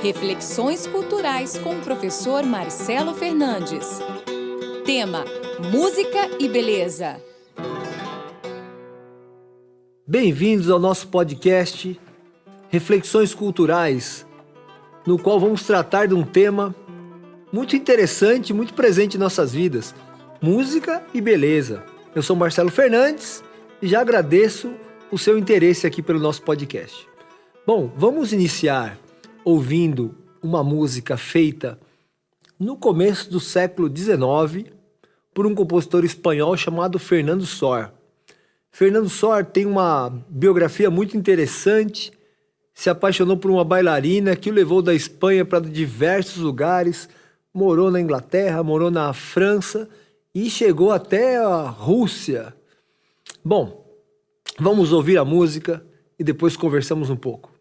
Reflexões Culturais com o professor Marcelo Fernandes. Tema: Música e Beleza. Bem-vindos ao nosso podcast Reflexões Culturais, no qual vamos tratar de um tema muito interessante, muito presente em nossas vidas: música e beleza. Eu sou Marcelo Fernandes e já agradeço o seu interesse aqui pelo nosso podcast. Bom, vamos iniciar ouvindo uma música feita no começo do século XIX por um compositor espanhol chamado Fernando Sor. Fernando Sor tem uma biografia muito interessante, se apaixonou por uma bailarina que o levou da Espanha para diversos lugares, morou na Inglaterra, morou na França e chegou até a Rússia. Bom, vamos ouvir a música e depois conversamos um pouco.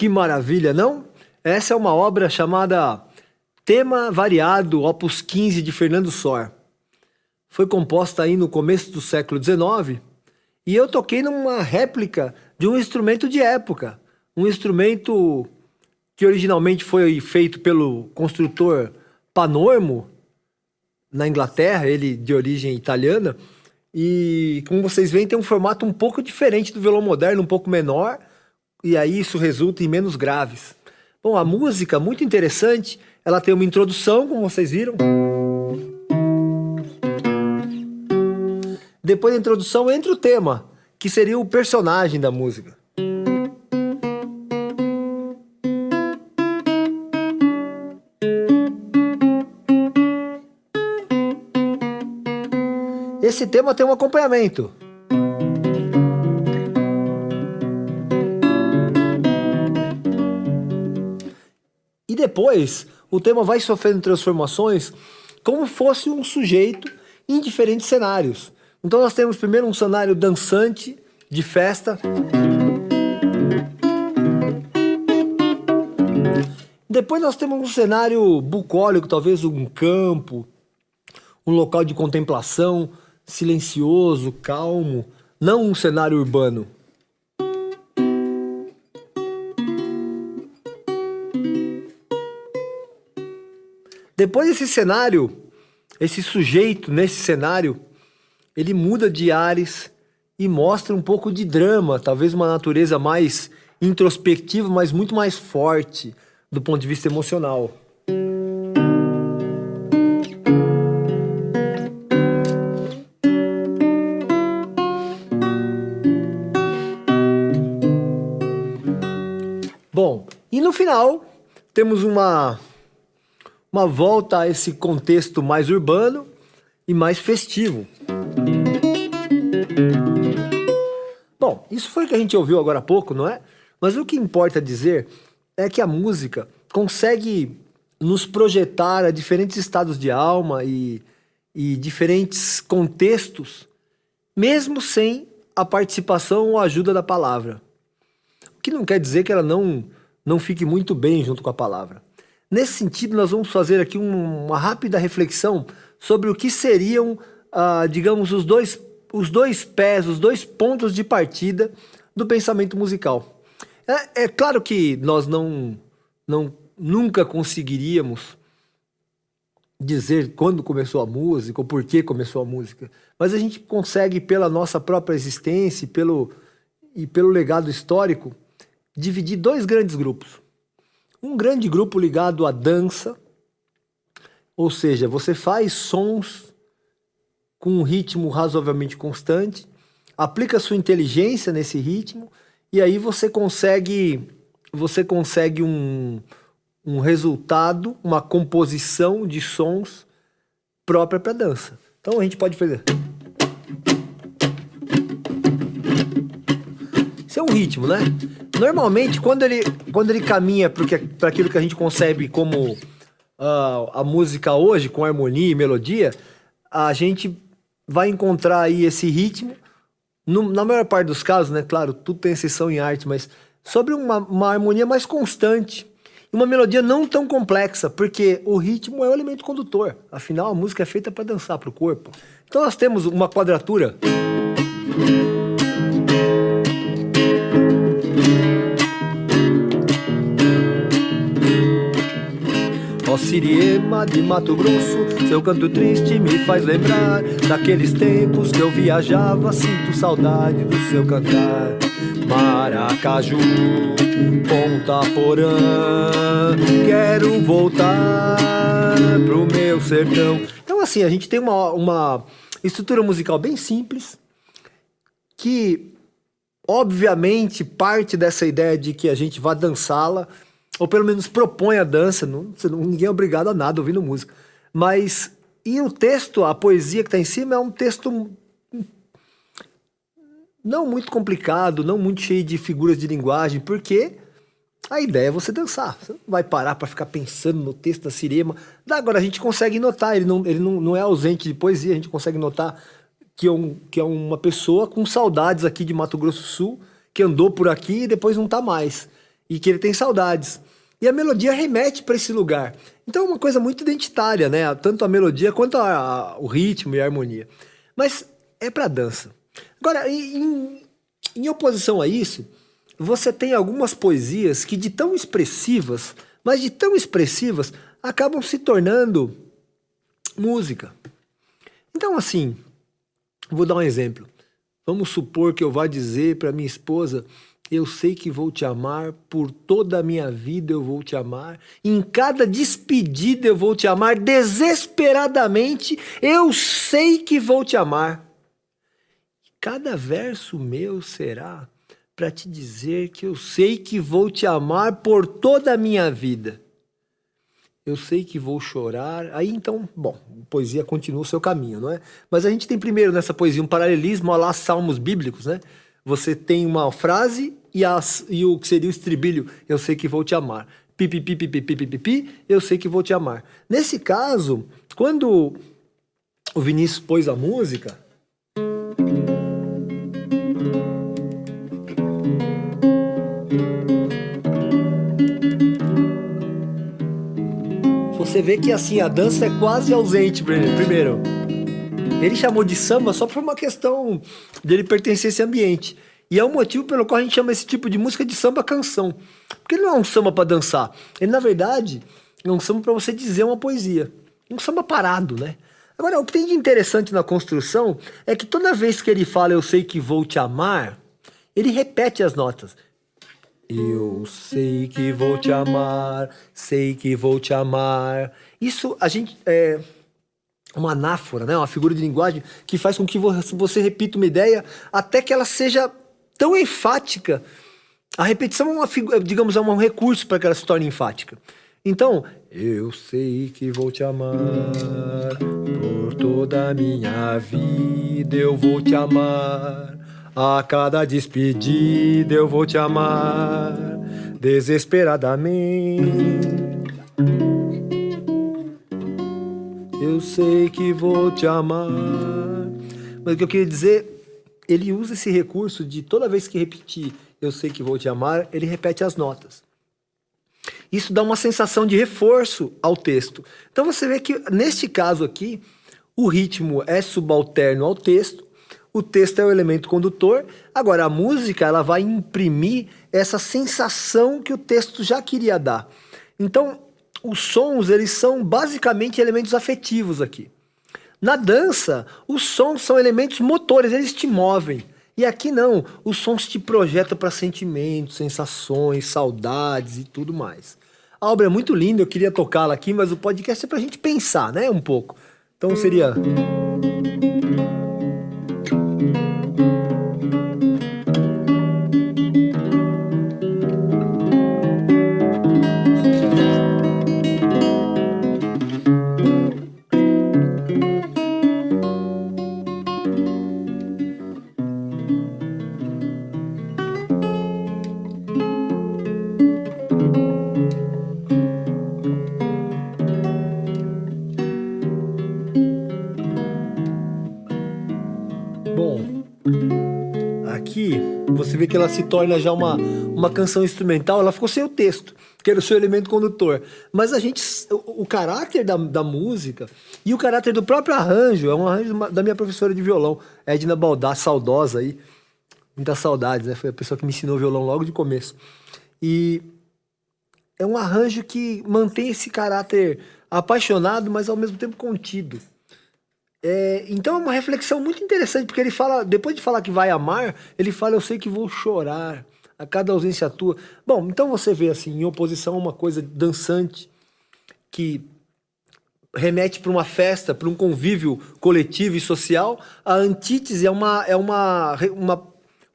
Que maravilha, não? Essa é uma obra chamada Tema Variado, Opus 15, de Fernando Sor. Foi composta aí no começo do século XIX e eu toquei numa réplica de um instrumento de época. Um instrumento que originalmente foi feito pelo construtor Panormo, na Inglaterra, ele de origem italiana. E, como vocês veem, tem um formato um pouco diferente do violão moderno, um pouco menor, e aí isso resulta em menos graves. Bom, a música, muito interessante, ela tem uma introdução, como vocês viram. Depois da introdução entra o tema, que seria o personagem da música. Esse tema tem um acompanhamento. E depois, o tema vai sofrendo transformações como fosse um sujeito em diferentes cenários. Então nós temos primeiro um cenário dançante, de festa. Depois nós temos um cenário bucólico, talvez um campo, um local de contemplação, silencioso, calmo, não um cenário urbano. Depois desse cenário, esse sujeito nesse cenário, ele muda de ares e mostra um pouco de drama, talvez uma natureza mais introspectiva, mas muito mais forte do ponto de vista emocional. Bom, e no final temos uma volta a esse contexto mais urbano e mais festivo. Bom, isso foi o que a gente ouviu agora há pouco, não é? Mas o que importa dizer é que a música consegue nos projetar a diferentes estados de alma e diferentes contextos, mesmo sem a participação ou a ajuda da palavra. O que não quer dizer que ela não fique muito bem junto com a palavra. Nesse sentido, nós vamos fazer aqui uma rápida reflexão sobre o que seriam, digamos, os dois pés, os dois pontos de partida do pensamento musical. É claro que nós nunca conseguiríamos dizer quando começou a música ou por que começou a música, mas a gente consegue, pela nossa própria existência e pelo legado histórico, dividir dois grandes grupos. Um grande grupo ligado à dança, ou seja, você faz sons com um ritmo razoavelmente constante, aplica sua inteligência nesse ritmo e aí você consegue um resultado, uma composição de sons própria para dança. Então a gente pode fazer. Isso é um ritmo, né? Normalmente, quando ele caminha para aquilo que a gente concebe como a música hoje, com harmonia e melodia, a gente vai encontrar aí esse ritmo, na maior parte dos casos, né? Claro, tudo tem exceção em arte, mas sobre uma harmonia mais constante e uma melodia não tão complexa, porque o ritmo é o elemento condutor. Afinal, a música é feita para dançar, para o corpo. Então nós temos uma quadratura. Ó Siriema de Mato Grosso, seu canto triste me faz lembrar daqueles tempos que eu viajava, sinto saudade do seu cantar. Maracaju, Ponta Porã, quero voltar pro meu sertão. Então assim, a gente tem uma estrutura musical bem simples, que obviamente parte dessa ideia de que a gente vai dançá-la, ou pelo menos propõe a dança, ninguém é obrigado a nada ouvindo música. Mas, e o texto, a poesia que está em cima é um texto não muito complicado, não muito cheio de figuras de linguagem, porque a ideia é você dançar. Você não vai parar para ficar pensando no texto da Siriema. Agora a gente consegue notar, ele não é ausente de poesia, a gente consegue notar que é uma pessoa com saudades aqui de Mato Grosso do Sul, que andou por aqui e depois não está mais. e que ele tem saudades. E a melodia remete para esse lugar. Então é uma coisa muito identitária, né? Tanto a melodia quanto o ritmo e a harmonia. Mas é para dança. Agora, em oposição a isso, você tem algumas poesias que de tão expressivas, mas de tão expressivas, acabam se tornando música. Então, assim, vou dar um exemplo. Vamos supor que eu vá dizer para minha esposa: eu sei que vou te amar, por toda a minha vida eu vou te amar, em cada despedida eu vou te amar, desesperadamente eu sei que vou te amar. Cada verso meu será para te dizer que eu sei que vou te amar por toda a minha vida. Eu sei que vou chorar. Aí então, bom, a poesia continua o seu caminho, não é? Mas a gente tem primeiro nessa poesia um paralelismo a lá salmos bíblicos, né? Você tem uma frase e o que seria o estribilho: eu sei que vou te amar. Pi, pi, pi, pi, pi, pi, pi, pi, pi, eu sei que vou te amar. Nesse caso, quando o Vinícius pôs a música, você vê que assim a dança é quase ausente primeiro. Ele chamou de samba só por uma questão dele pertencer a esse ambiente. E é o motivo pelo qual a gente chama esse tipo de música de samba-canção. Porque ele não é um samba para dançar. Ele, na verdade, é um samba para você dizer uma poesia. Um samba parado, né? Agora, o que tem de interessante na construção é que toda vez que ele fala eu sei que vou te amar, ele repete as notas. Eu sei que vou te amar, sei que vou te amar. Isso a gente é uma anáfora, né? Uma figura de linguagem que faz com que você repita uma ideia até que ela seja tão enfática. A repetição é digamos, é um recurso para que ela se torne enfática. Então, eu sei que vou te amar, por toda a minha vida eu vou te amar, a cada despedida eu vou te amar, desesperadamente. Eu sei que vou te amar. Mas o que eu queria dizer, ele usa esse recurso de toda vez que repetir eu sei que vou te amar, ele repete as notas. Isso dá uma sensação de reforço ao texto. Então você vê que neste caso aqui, o ritmo é subalterno ao texto, o texto é o elemento condutor. Agora a música ela vai imprimir essa sensação que o texto já queria dar. Então os sons, eles são basicamente elementos afetivos aqui. Na dança, os sons são elementos motores, eles te movem. E aqui não, os sons te projetam para sentimentos, sensações, saudades e tudo mais. A obra é muito linda, eu queria tocá-la aqui, mas o podcast é para a gente pensar, né, um pouco. Então seria... Aqui você vê que ela se torna já uma canção instrumental, ela ficou sem o texto, que era o seu elemento condutor. Mas o caráter da música e o caráter do próprio arranjo, é um arranjo da minha professora de violão, Edna Baldassi, saudosa aí, muitas saudades, né? Foi a pessoa que me ensinou violão logo de começo. E é um arranjo que mantém esse caráter apaixonado, mas ao mesmo tempo contido. Então é uma reflexão muito interessante, porque ele fala, depois de falar que vai amar, ele fala eu sei que vou chorar a cada ausência tua. Bom, então você vê assim, em oposição a uma coisa dançante que remete para uma festa, para um convívio coletivo e social, a antítese é uma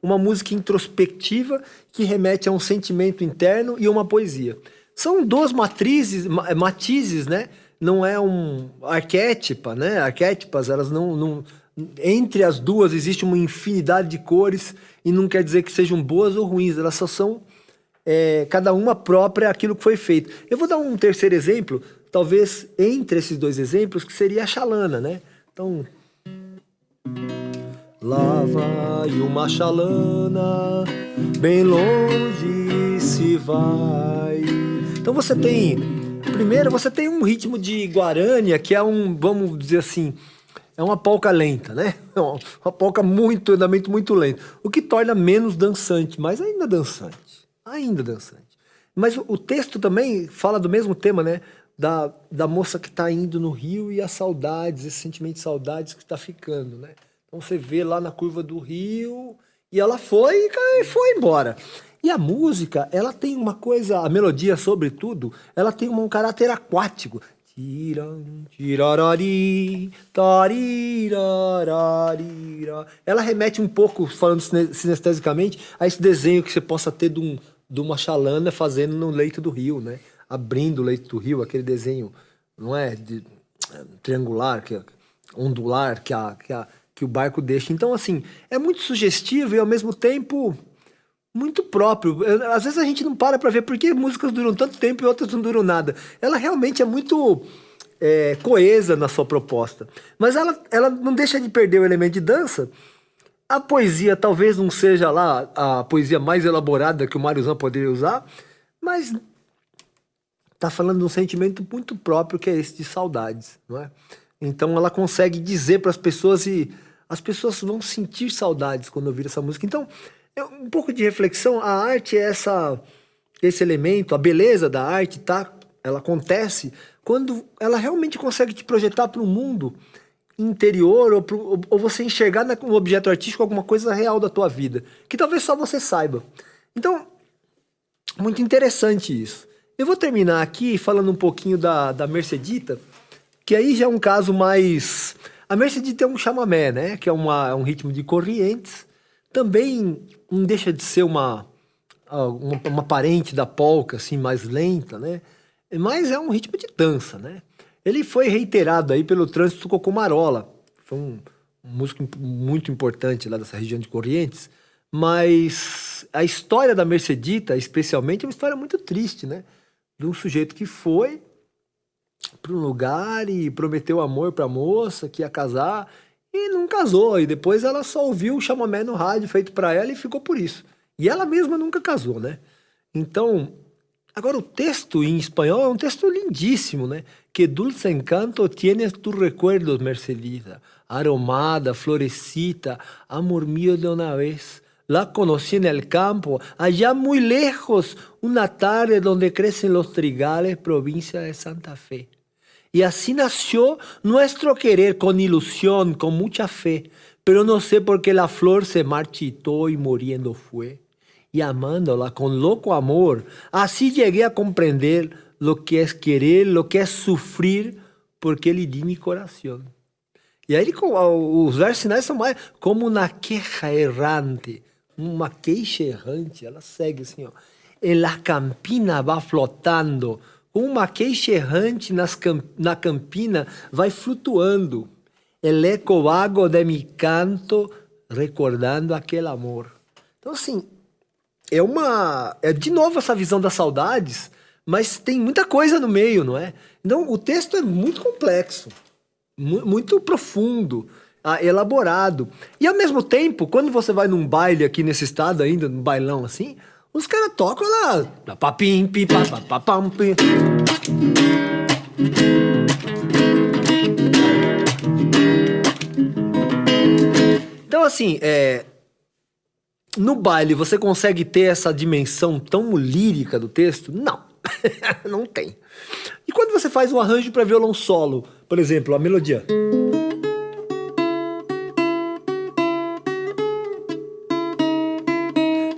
música introspectiva que remete a um sentimento interno e uma poesia. São duas matizes, né? Não é um arquétipa, né? Arquétipas, elas não... Entre as duas existe uma infinidade de cores e não quer dizer que sejam boas ou ruins, elas só são cada uma própria àquilo que foi feito. Eu vou dar um terceiro exemplo, talvez entre esses dois exemplos, que seria a chalana, né? Então... Lá vai uma chalana, bem longe se se vai. Então você tem, primeiro você tem um ritmo de guarânia que é vamos dizer assim, é uma polca lenta, né? Uma polca muito, andamento muito lento, o que torna menos dançante, mas ainda dançante, Mas o texto também fala do mesmo tema, né? Da moça que está indo no rio e as saudades, esse sentimento de saudades que está ficando, né? Então você vê lá na curva do rio e ela foi e foi embora. E a música, ela tem uma coisa, a melodia sobretudo, ela tem um caráter aquático. Ela remete um pouco, falando sinestesicamente, a esse desenho que você possa ter de uma chalana fazendo no leito do rio, né? Abrindo o leito do rio, aquele desenho, não é? Triangular, ondular, que o barco deixa. Então, assim, é muito sugestivo e ao mesmo tempo muito próprio. Às vezes a gente não para ver por que músicas duram tanto tempo e outras não duram nada. Ela realmente é muito coesa na sua proposta. Mas ela não deixa de perder o elemento de dança. A poesia talvez não seja lá a poesia mais elaborada que o Mário Zan poderia usar, mas tá falando de um sentimento muito próprio que é esse de saudades, não é? Então ela consegue dizer para as pessoas e as pessoas vão sentir saudades quando ouvir essa música. Então, um pouco de reflexão, a arte é esse elemento, a beleza da arte, tá? Ela acontece quando ela realmente consegue te projetar para um mundo interior ou você enxergar no objeto artístico alguma coisa real da tua vida, que talvez só você saiba. Então, muito interessante isso. Eu vou terminar aqui falando um pouquinho da Mercedita, que aí já é um caso mais... A Mercedita é um chamamé, né? Que é um ritmo de corrientes. Também não deixa de ser uma parente da polca, assim, mais lenta, né? Mas é um ritmo de dança, né? Ele foi reiterado aí pelo Trânsito Cocô-Marola. Foi um músico muito importante lá dessa região de Corrientes. Mas a história da Mercedita, especialmente, é uma história muito triste, né? De um sujeito que foi para um lugar e prometeu amor para a moça, que ia casar, e não casou. E depois ela só ouviu o chamamé no rádio feito para ela e ficou por isso. E ela mesma nunca casou, né? Então, agora o texto em espanhol é um texto lindíssimo, né? Que dulce encanto tienes tus recuerdos, Mercedita, aromada, florecita, amor mío de una vez. La conocí en el campo, allá muy lejos, una tarde donde crecen los trigales, provincia de Santa Fe. Y así nació nuestro querer con ilusión, con mucha fe, pero no sé por qué la flor se marchitó y muriendo fue. Y amándola con loco amor, así llegué a comprender lo que es querer, lo que es sufrir, porque le di mi corazón. E aí os versos finais são mais como uma queja errante, uma queixa errante, ela segue assim, ó. En la campina va flotando, uma queixa errante na campina vai flutuando. El eco vago de mi canto, recordando aquele amor. Então, assim, é de novo essa visão das saudades, mas tem muita coisa no meio, não é? Então, o texto é muito complexo, muito profundo, elaborado. E ao mesmo tempo, quando você vai num baile aqui nesse estado ainda, num bailão assim, os caras tocam lá. Papim, pi, papapam, pi. Então, assim, no baile você consegue ter essa dimensão tão lírica do texto? Não, não tem. E quando você faz um arranjo para violão solo, por exemplo, a melodia.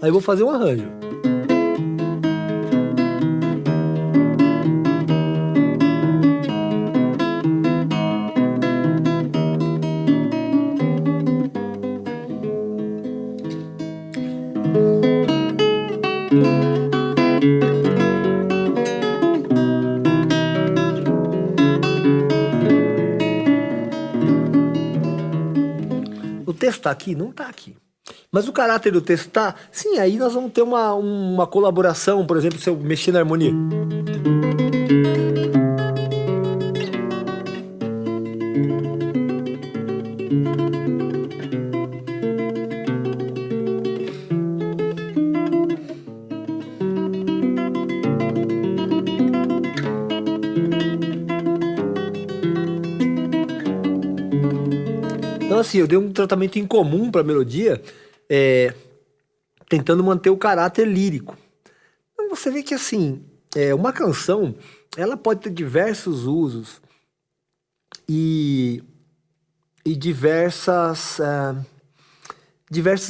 Aí eu vou fazer um arranjo. O texto tá aqui? Não tá aqui. Mas o caráter do texto tá? Sim, aí nós vamos ter uma colaboração, por exemplo, se eu mexer na harmonia. assim, eu dei um tratamento incomum para a melodia, tentando manter o caráter lírico. Então você vê que, assim, uma canção, ela pode ter diversos usos e diversas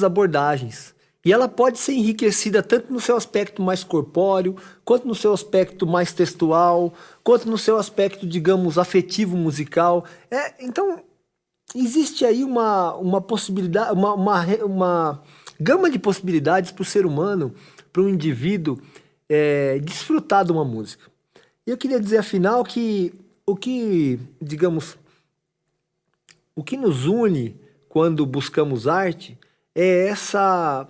abordagens. E ela pode ser enriquecida tanto no seu aspecto mais corpóreo, quanto no seu aspecto mais textual, quanto no seu aspecto, digamos, afetivo musical. Então, existe aí uma possibilidade, uma gama de possibilidades para o ser humano, para um indivíduo, desfrutar de uma música. E eu queria dizer, afinal, que o que nos une quando buscamos arte é essa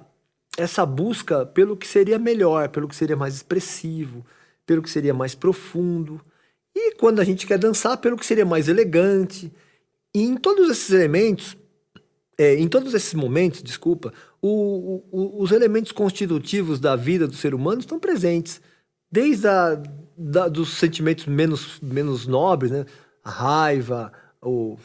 busca pelo que seria melhor, pelo que seria mais expressivo, pelo que seria mais profundo. E quando a gente quer dançar, pelo que seria mais elegante. E em todos esses elementos, em todos esses momentos, os elementos constitutivos da vida do ser humano estão presentes. Desde dos sentimentos menos nobres, né? A raiva, o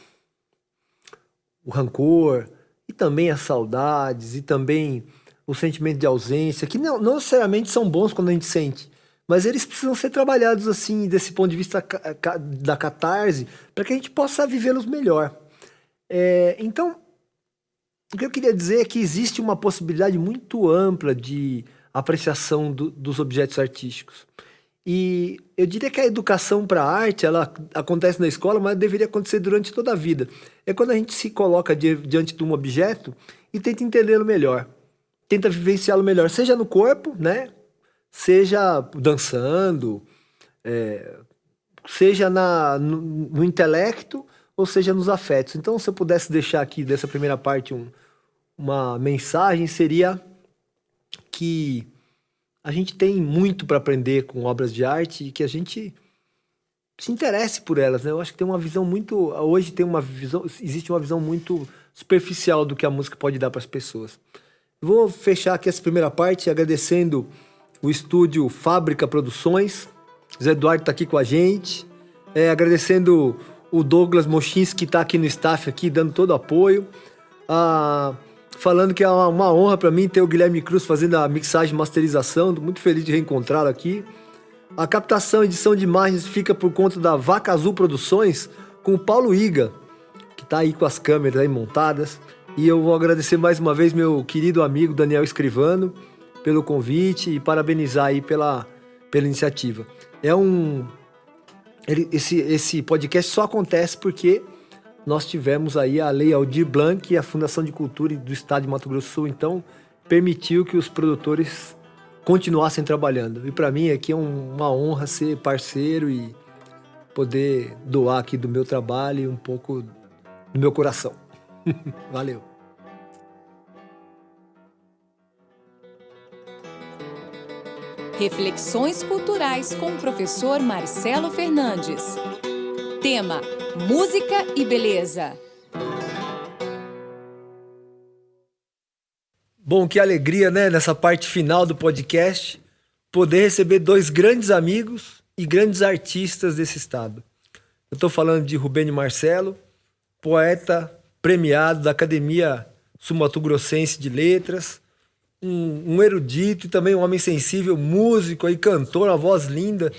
rancor, e também as saudades, e também o sentimento de ausência, que não necessariamente são bons quando a gente sente, mas eles precisam ser trabalhados assim, desse ponto de vista da catarse, para que a gente possa vivê-los melhor. Então, o que eu queria dizer é que existe uma possibilidade muito ampla de apreciação dos objetos artísticos. E eu diria que a educação para a arte, ela acontece na escola, mas deveria acontecer durante toda a vida. É quando a gente se coloca diante de um objeto e tenta entendê-lo melhor, tenta vivenciá-lo melhor, seja no corpo, né? Seja dançando, seja no intelecto, ou seja nos afetos. Então, se eu pudesse deixar aqui dessa primeira parte uma mensagem, seria que a gente tem muito para aprender com obras de arte e que a gente se interesse por elas, né? Eu acho que tem uma visão hoje existe uma visão muito superficial do que a música pode dar para as pessoas. Vou fechar aqui essa primeira parte agradecendo o estúdio Fábrica Produções. O Zé Eduardo está aqui com a gente. Agradecendo o Douglas Mochinski, que está aqui no staff, aqui, dando todo o apoio. Falando que é uma honra para mim ter o Guilherme Cruz fazendo a mixagem e masterização. Estou muito feliz de reencontrá-lo aqui. A captação e edição de imagens fica por conta da Vaca Azul Produções, com o Paulo Iga, que está aí com as câmeras aí montadas. E eu vou agradecer mais uma vez meu querido amigo Daniel Escrivano pelo convite e parabenizar aí pela iniciativa. Esse podcast só acontece porque nós tivemos aí a Lei Aldir Blanc e a Fundação de Cultura do Estado de Mato Grosso do Sul, então permitiu que os produtores continuassem trabalhando. E para mim aqui é uma honra ser parceiro e poder doar aqui do meu trabalho e um pouco do meu coração. Valeu. Reflexões culturais com o professor Marcelo Fernandes. Tema: música e beleza. Bom, que alegria, né, nessa parte final do podcast, poder receber dois grandes amigos e grandes artistas desse estado. Eu estou falando de Rubênio Marcelo, poeta premiado da Academia Sul-Mato-Grossense de Letras, um erudito e também um homem sensível, músico e cantor, uma voz linda.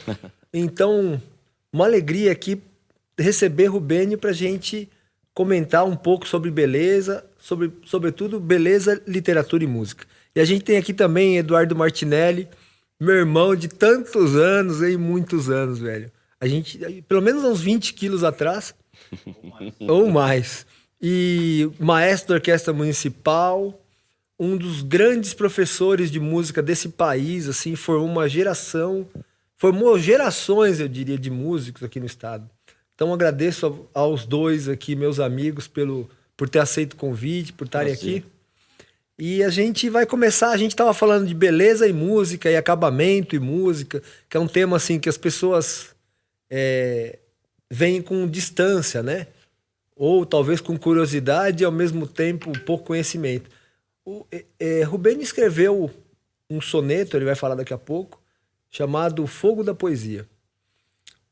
Então, uma alegria aqui receber Rubênio para a gente comentar um pouco sobre beleza, sobretudo beleza, literatura e música. E a gente tem aqui também Eduardo Martinelli, meu irmão de tantos anos, e muitos anos, velho. A gente, pelo menos uns 20 quilos atrás, ou mais. E maestro da Orquestra Municipal, um dos grandes professores de música desse país, assim, formou gerações, eu diria, de músicos aqui no estado. Então agradeço aos dois aqui, meus amigos, por ter aceito o convite, por estarem aqui. E a gente vai começar, a gente estava falando de beleza e música, e acabamento e música, que é um tema assim que as pessoas veem com distância, né? Ou talvez com curiosidade e ao mesmo tempo pouco conhecimento. Rubênio escreveu um soneto, ele vai falar daqui a pouco, chamado Fogo da Poesia.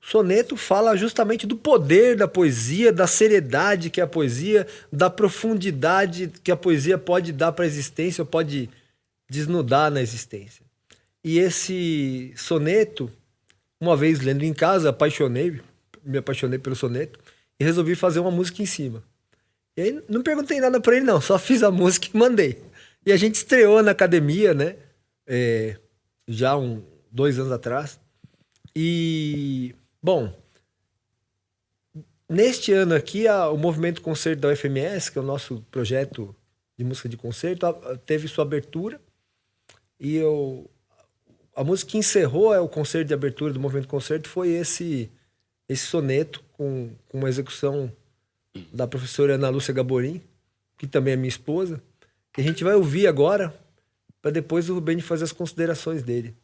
O soneto fala justamente do poder da poesia, da seriedade que é a poesia, da profundidade que a poesia pode dar para a existência, ou pode desnudar na existência. E esse soneto, uma vez lendo em casa, me apaixonei pelo soneto e resolvi fazer uma música em cima. E aí não perguntei nada para ele não, só fiz a música e mandei. E a gente estreou na academia, né? Já 2 anos atrás. E, bom, neste ano aqui, o Movimento Concerto da UFMS, que é o nosso projeto de música de concerto, teve sua abertura. E a música que encerrou o concerto de abertura do Movimento Concerto foi esse soneto com uma execução da professora Ana Lúcia Gaborim, que também é minha esposa. Que a gente vai ouvir agora, para depois o Rubem fazer as considerações dele.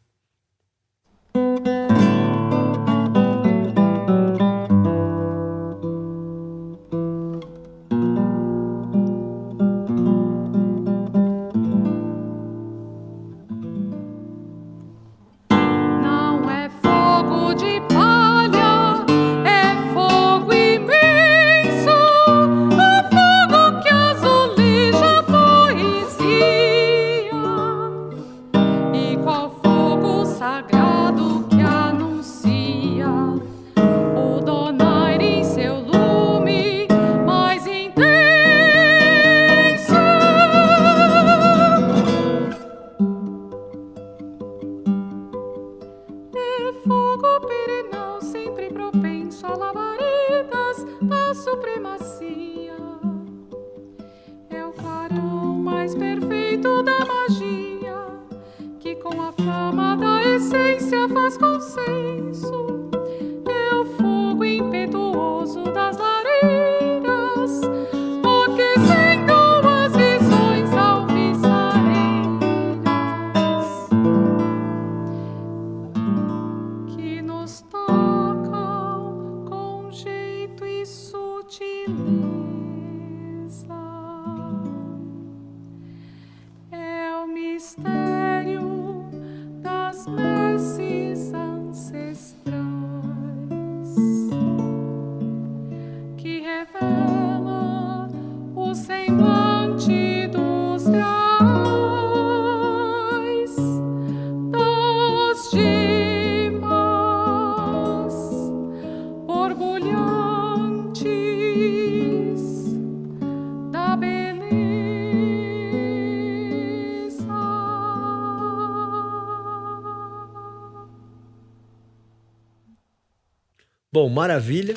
Bom, maravilha.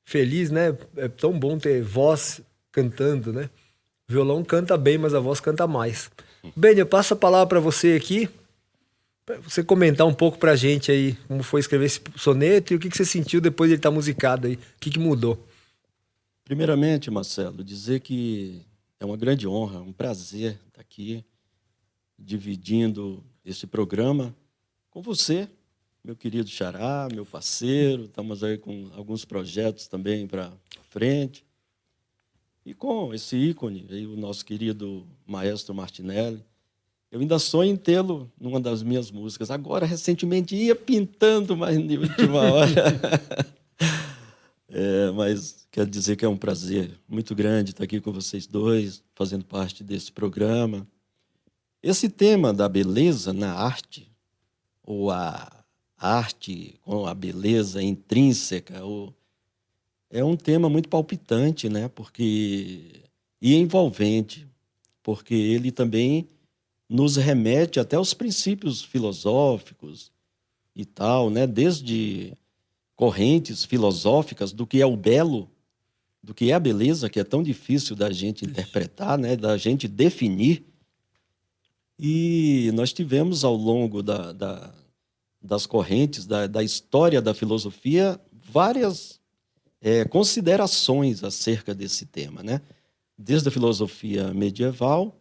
Feliz, né? É tão bom ter voz cantando, né? O violão canta bem, mas a voz canta mais. Bem, eu passo a palavra para você aqui, para você comentar um pouco pra gente aí como foi escrever esse soneto e o que você sentiu depois de ele estar musicado aí. O que mudou? Primeiramente, Marcelo, dizer que é uma grande honra, um prazer estar aqui dividindo esse programa com você, meu querido Xará, meu parceiro. Estamos aí com alguns projetos também para frente. E com esse ícone, aí, o nosso querido Maestro Martinelli. Eu ainda sonho em tê-lo numa das minhas músicas. Agora, recentemente, ia pintando, mas de última hora. Mas quero dizer que é um prazer muito grande estar aqui com vocês dois, fazendo parte desse programa. Esse tema da beleza na arte, ou a arte com a beleza intrínseca, é um tema muito palpitante, né? E envolvente, porque ele também nos remete até aos princípios filosóficos e tal, né? Desde correntes filosóficas do que é o belo, do que é a beleza, que é tão difícil da gente interpretar, né? Da gente definir. E nós tivemos, ao longo das correntes, da história da filosofia, várias considerações acerca desse tema, né? Desde a filosofia medieval,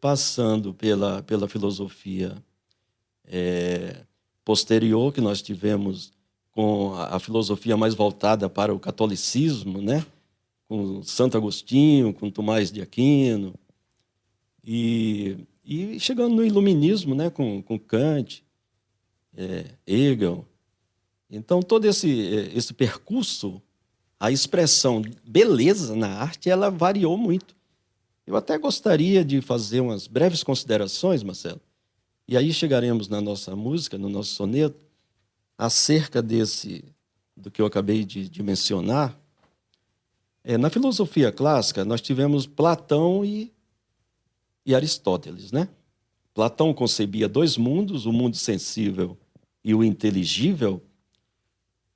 passando pela filosofia posterior, que nós tivemos com a filosofia mais voltada para o catolicismo, né? Com Santo Agostinho, com Tomás de Aquino, e chegando no iluminismo, né? Com Kant, Hegel, Então, todo esse percurso, a expressão beleza na arte, ela variou muito. Eu até gostaria de fazer umas breves considerações, Marcelo, e aí chegaremos na nossa música, no nosso soneto, acerca do que eu acabei de mencionar. Na filosofia clássica, nós tivemos Platão e Aristóteles, né? Platão concebia dois mundos, o mundo sensível e o inteligível,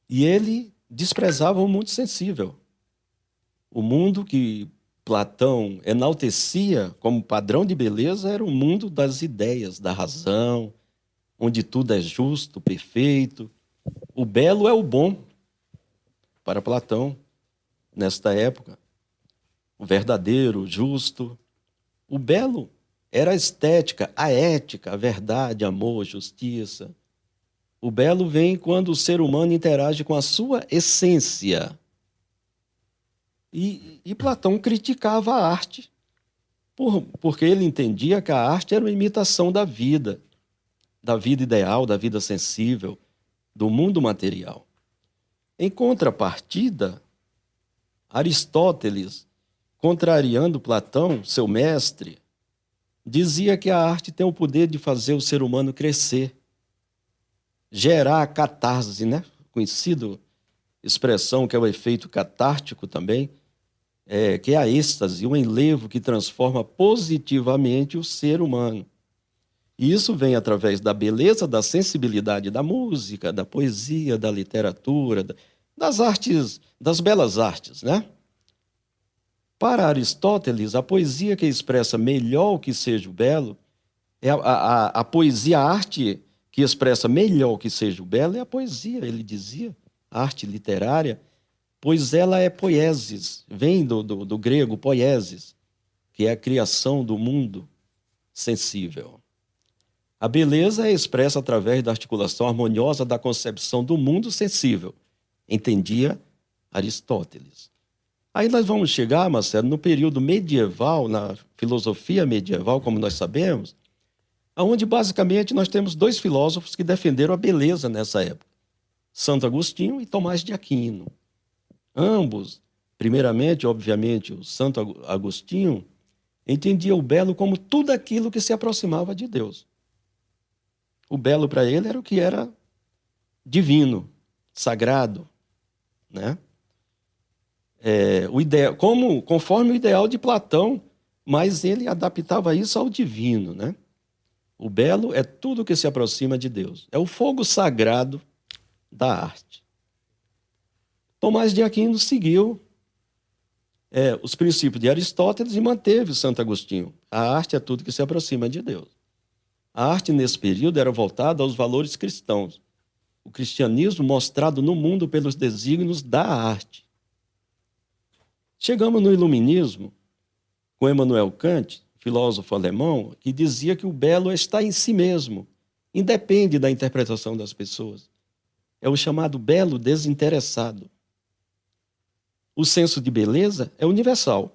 e ele desprezava o mundo sensível. O mundo que Platão enaltecia como padrão de beleza era o mundo das ideias, da razão, onde tudo é justo, perfeito. O belo é o bom, para Platão, nesta época. O verdadeiro, o justo. O belo era a estética, a ética, a verdade, amor, justiça. O belo vem quando o ser humano interage com a sua essência. E Platão criticava a arte, porque ele entendia que a arte era uma imitação da vida ideal, da vida sensível, do mundo material. Em contrapartida, Aristóteles, contrariando Platão, seu mestre, dizia que a arte tem o poder de fazer o ser humano crescer, gerar a catarse, né? Conhecida expressão que é o efeito catártico também, que é a êxtase, um enlevo que transforma positivamente o ser humano. E isso vem através da beleza, da sensibilidade da música, da poesia, da literatura, das artes, das belas artes, né? Para Aristóteles, a poesia que expressa melhor o que seja o belo, a poesia, a arte que expressa melhor o que seja o belo é a poesia, ele dizia, a arte literária, pois ela é poiesis, vem do grego poiesis, que é a criação do mundo sensível. A beleza é expressa através da articulação harmoniosa da concepção do mundo sensível, entendia Aristóteles. Aí nós vamos chegar, Marcelo, no período medieval, na filosofia medieval, como nós sabemos, onde basicamente nós temos dois filósofos que defenderam a beleza nessa época, Santo Agostinho e Tomás de Aquino. Ambos, primeiramente, obviamente, o Santo Agostinho entendia o belo como tudo aquilo que se aproximava de Deus. O belo para ele era o que era divino, sagrado, né? Conforme o ideal de Platão, mas ele adaptava isso ao divino, né? O belo é tudo que se aproxima de Deus. É o fogo sagrado da arte. Tomás de Aquino seguiu os princípios de Aristóteles e manteve Santo Agostinho. A arte é tudo que se aproxima de Deus. A arte, nesse período, era voltada aos valores cristãos. O cristianismo mostrado no mundo pelos desígnios da arte. Chegamos no Iluminismo, com Immanuel Kant, filósofo alemão, que dizia que o belo está em si mesmo, independe da interpretação das pessoas. É o chamado belo desinteressado. O senso de beleza é universal.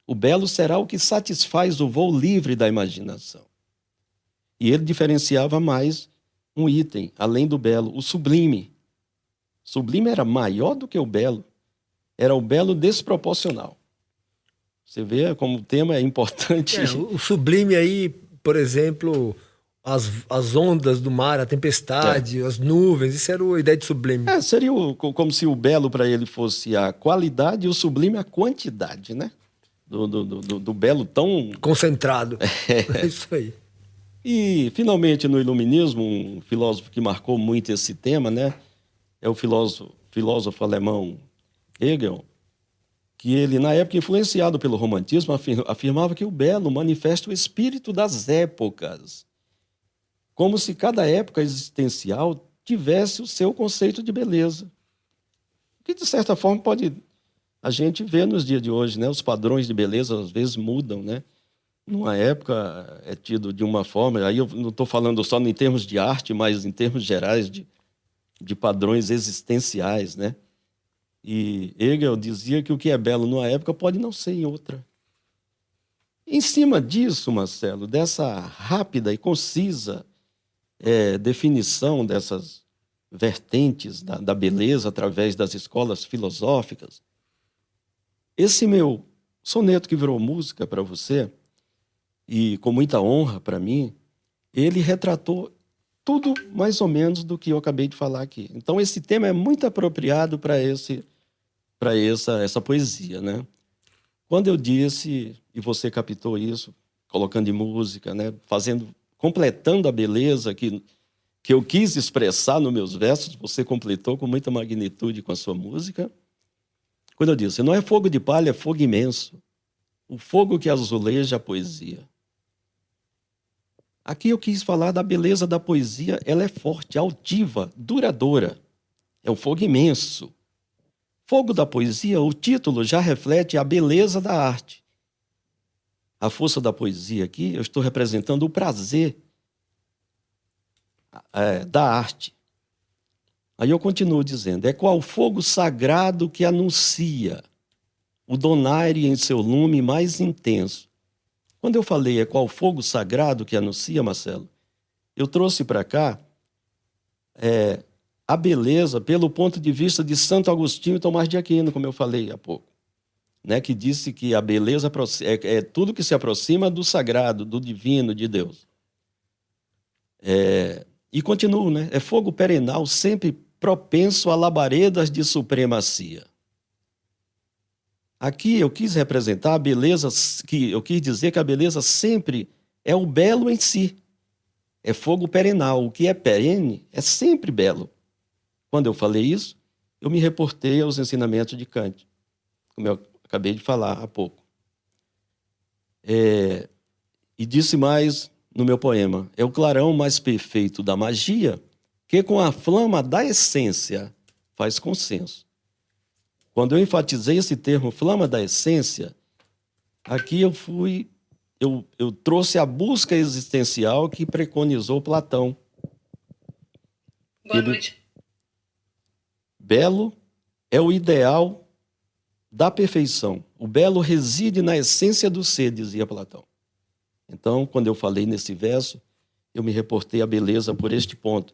O belo será o que satisfaz o voo livre da imaginação. E ele diferenciava mais um item, além do belo, o sublime. O sublime era maior do que o belo. Era o belo desproporcional. Você vê como o tema é importante. O sublime aí, por exemplo, as ondas do mar, a tempestade, as nuvens, isso era a ideia de sublime. Seria como se o belo para ele fosse a qualidade e o sublime a quantidade, né? Do belo tão... concentrado. É isso aí. E, finalmente, no Iluminismo, um filósofo que marcou muito esse tema, né? É o filósofo alemão Hegel, que ele, na época, influenciado pelo romantismo, afirmava que o belo manifesta o espírito das épocas, como se cada época existencial tivesse o seu conceito de beleza. Que, de certa forma, a gente vê nos dias de hoje, né? Os padrões de beleza, às vezes, mudam, né? Numa época é tido de uma forma, aí eu não estou falando só em termos de arte, mas em termos gerais de padrões existenciais, né? E Hegel dizia que o que é belo numa época pode não ser em outra. Em cima disso, Marcelo, dessa rápida e concisa definição vertentes da beleza através das escolas filosóficas. Esse meu soneto que virou música para você, e com muita honra para mim, ele retratou tudo mais ou menos do que eu acabei de falar aqui. Então, esse tema é muito apropriado para essa poesia, né? Quando eu disse, e você captou isso, colocando em música, né? Completando a beleza que eu quis expressar nos meus versos, você completou com muita magnitude com a sua música. Quando eu disse, não é fogo de palha, é fogo imenso, o fogo que azuleja a poesia. Aqui eu quis falar da beleza da poesia, ela é forte, altiva, duradoura. É um fogo imenso. Fogo da poesia, o título já reflete a beleza da arte. A força da poesia aqui, eu estou representando o prazer da arte. Aí eu continuo dizendo, é qual fogo sagrado que anuncia o donaire em seu lume mais intenso. Quando eu falei é qual fogo sagrado que anuncia, Marcelo, eu trouxe para cá a beleza pelo ponto de vista de Santo Agostinho e Tomás de Aquino, como eu falei há pouco, né, que disse que a beleza é tudo que se aproxima do sagrado, do divino, de Deus. E continuo, né? É fogo perenal, sempre propenso a labaredas de supremacia. Aqui eu quis representar a beleza, eu quis dizer que a beleza sempre é o belo em si. É fogo perenal. O que é perene é sempre belo. Quando eu falei isso, eu me reportei aos ensinamentos de Kant, como eu acabei de falar há pouco. E disse mais no meu poema, é o clarão mais perfeito da magia que com a flama da essência faz consenso. Quando eu enfatizei esse termo, flama da essência, aqui eu trouxe a busca existencial que preconizou Platão. Boa noite. Belo é o ideal da perfeição. O belo reside na essência do ser, dizia Platão. Então, quando eu falei nesse verso, eu me reportei à beleza por este ponto.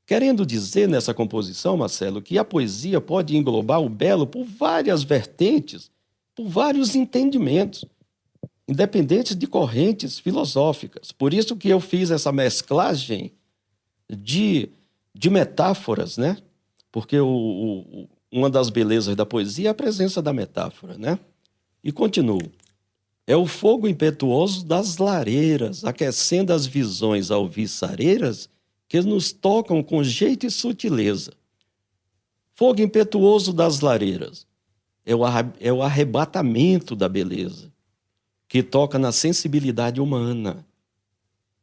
Querendo dizer nessa composição, Marcelo, que a poesia pode englobar o belo por várias vertentes, por vários entendimentos, independentes de correntes filosóficas. Por isso que eu fiz essa mesclagem de metáforas, né? Porque uma das belezas da poesia é a presença da metáfora, né? E continuo. É o fogo impetuoso das lareiras, aquecendo as visões alviçareiras que nos tocam com jeito e sutileza. Fogo impetuoso das lareiras é o arrebatamento da beleza, que toca na sensibilidade humana.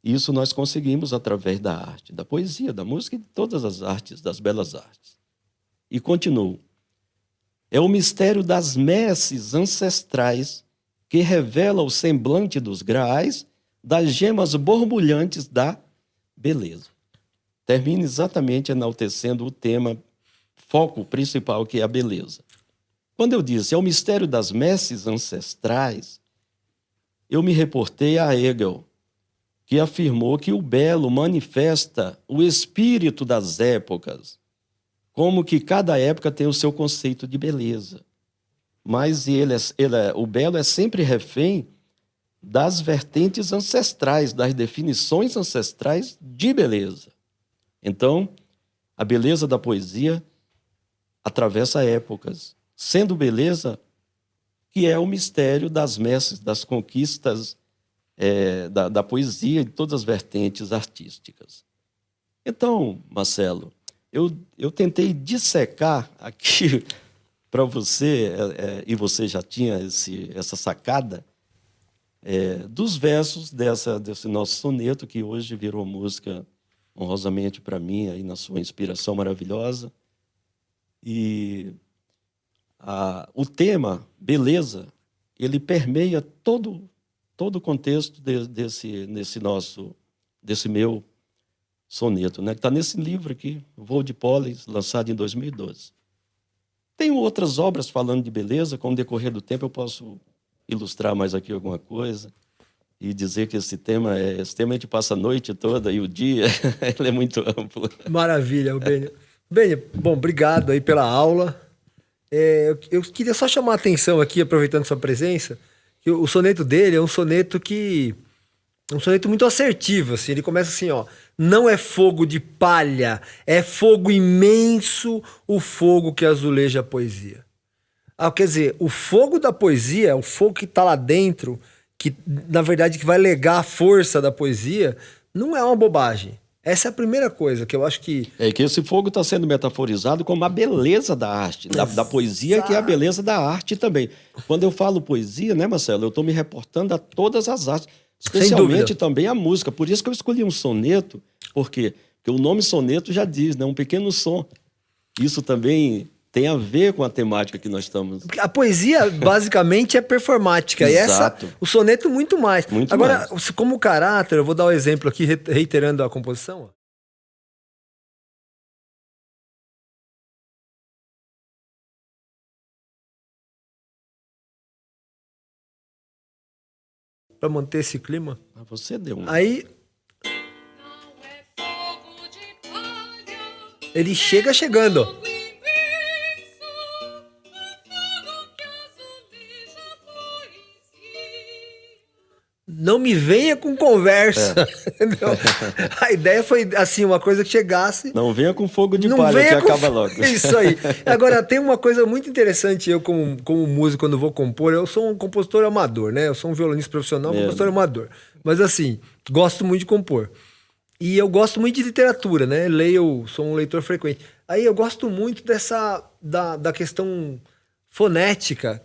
Isso nós conseguimos através da arte, da poesia, da música e de todas as artes, das belas artes. E continuo. É o mistério das messes ancestrais que revela o semblante dos graais, das gemas borbulhantes da beleza. Termina exatamente enaltecendo o tema, foco principal, que é a beleza. Quando eu disse, é o mistério das messes ancestrais, eu me reportei a Hegel, que afirmou que o belo manifesta o espírito das épocas, como que cada época tem o seu conceito de beleza. Mas o belo é sempre refém das vertentes ancestrais, das definições ancestrais de beleza. Então, a beleza da poesia atravessa épocas, sendo beleza que é o mistério das messes, das conquistas da poesia e de todas as vertentes artísticas. Então, Marcelo, eu tentei dissecar aqui para você, e você já tinha essa sacada, dos versos desse nosso soneto, que hoje virou música honrosamente para mim, aí na sua inspiração maravilhosa. E o tema, beleza, ele permeia todo o contexto desse meu soneto, né? Que está nesse livro aqui, Voo de Pólen, lançado em 2012. Tenho outras obras falando de beleza, com o decorrer do tempo eu posso ilustrar mais aqui alguma coisa e dizer que esse tema a gente passa a noite toda e o dia, ele é muito amplo. Maravilha, Eubênio. Bem, bom, obrigado aí pela aula. Eu queria só chamar a atenção aqui, aproveitando sua presença, que o soneto dele é um soneto muito assertivo, assim. Ele começa assim, ó: não é fogo de palha, é fogo imenso o fogo que azuleja a poesia. Quer dizer, o fogo da poesia, o fogo que tá lá dentro, que na verdade que vai legar a força da poesia, não é uma bobagem. Essa é a primeira coisa que eu acho que... É que esse fogo está sendo metaforizado como a beleza da arte, da poesia, que é a beleza da arte também. Quando eu falo poesia, né, Marcelo, eu estou me reportando a todas as artes, especialmente também a música. Por isso que eu escolhi um soneto, por quê? Porque o nome soneto já diz, né, um pequeno som. Isso também tem a ver com a temática que nós estamos... A poesia, basicamente, é performática. Exato. E o soneto, muito mais. Muito Agora, mais. como caráter, eu vou dar um exemplo aqui, reiterando a composição. Para manter esse clima. Você deu um... Aí... ele chega chegando, ó. Não me venha com conversa. Entendeu? A ideia foi assim, uma coisa que chegasse... Não venha com fogo de palha, que acaba logo. Isso aí. Agora, tem uma coisa muito interessante, eu como músico, quando vou compor, eu sou um compositor amador, né? Eu sou um violonista profissional, compositor amador. Mas assim, gosto muito de compor. E eu gosto muito de literatura, né? Sou um leitor frequente. Aí eu gosto muito da questão fonética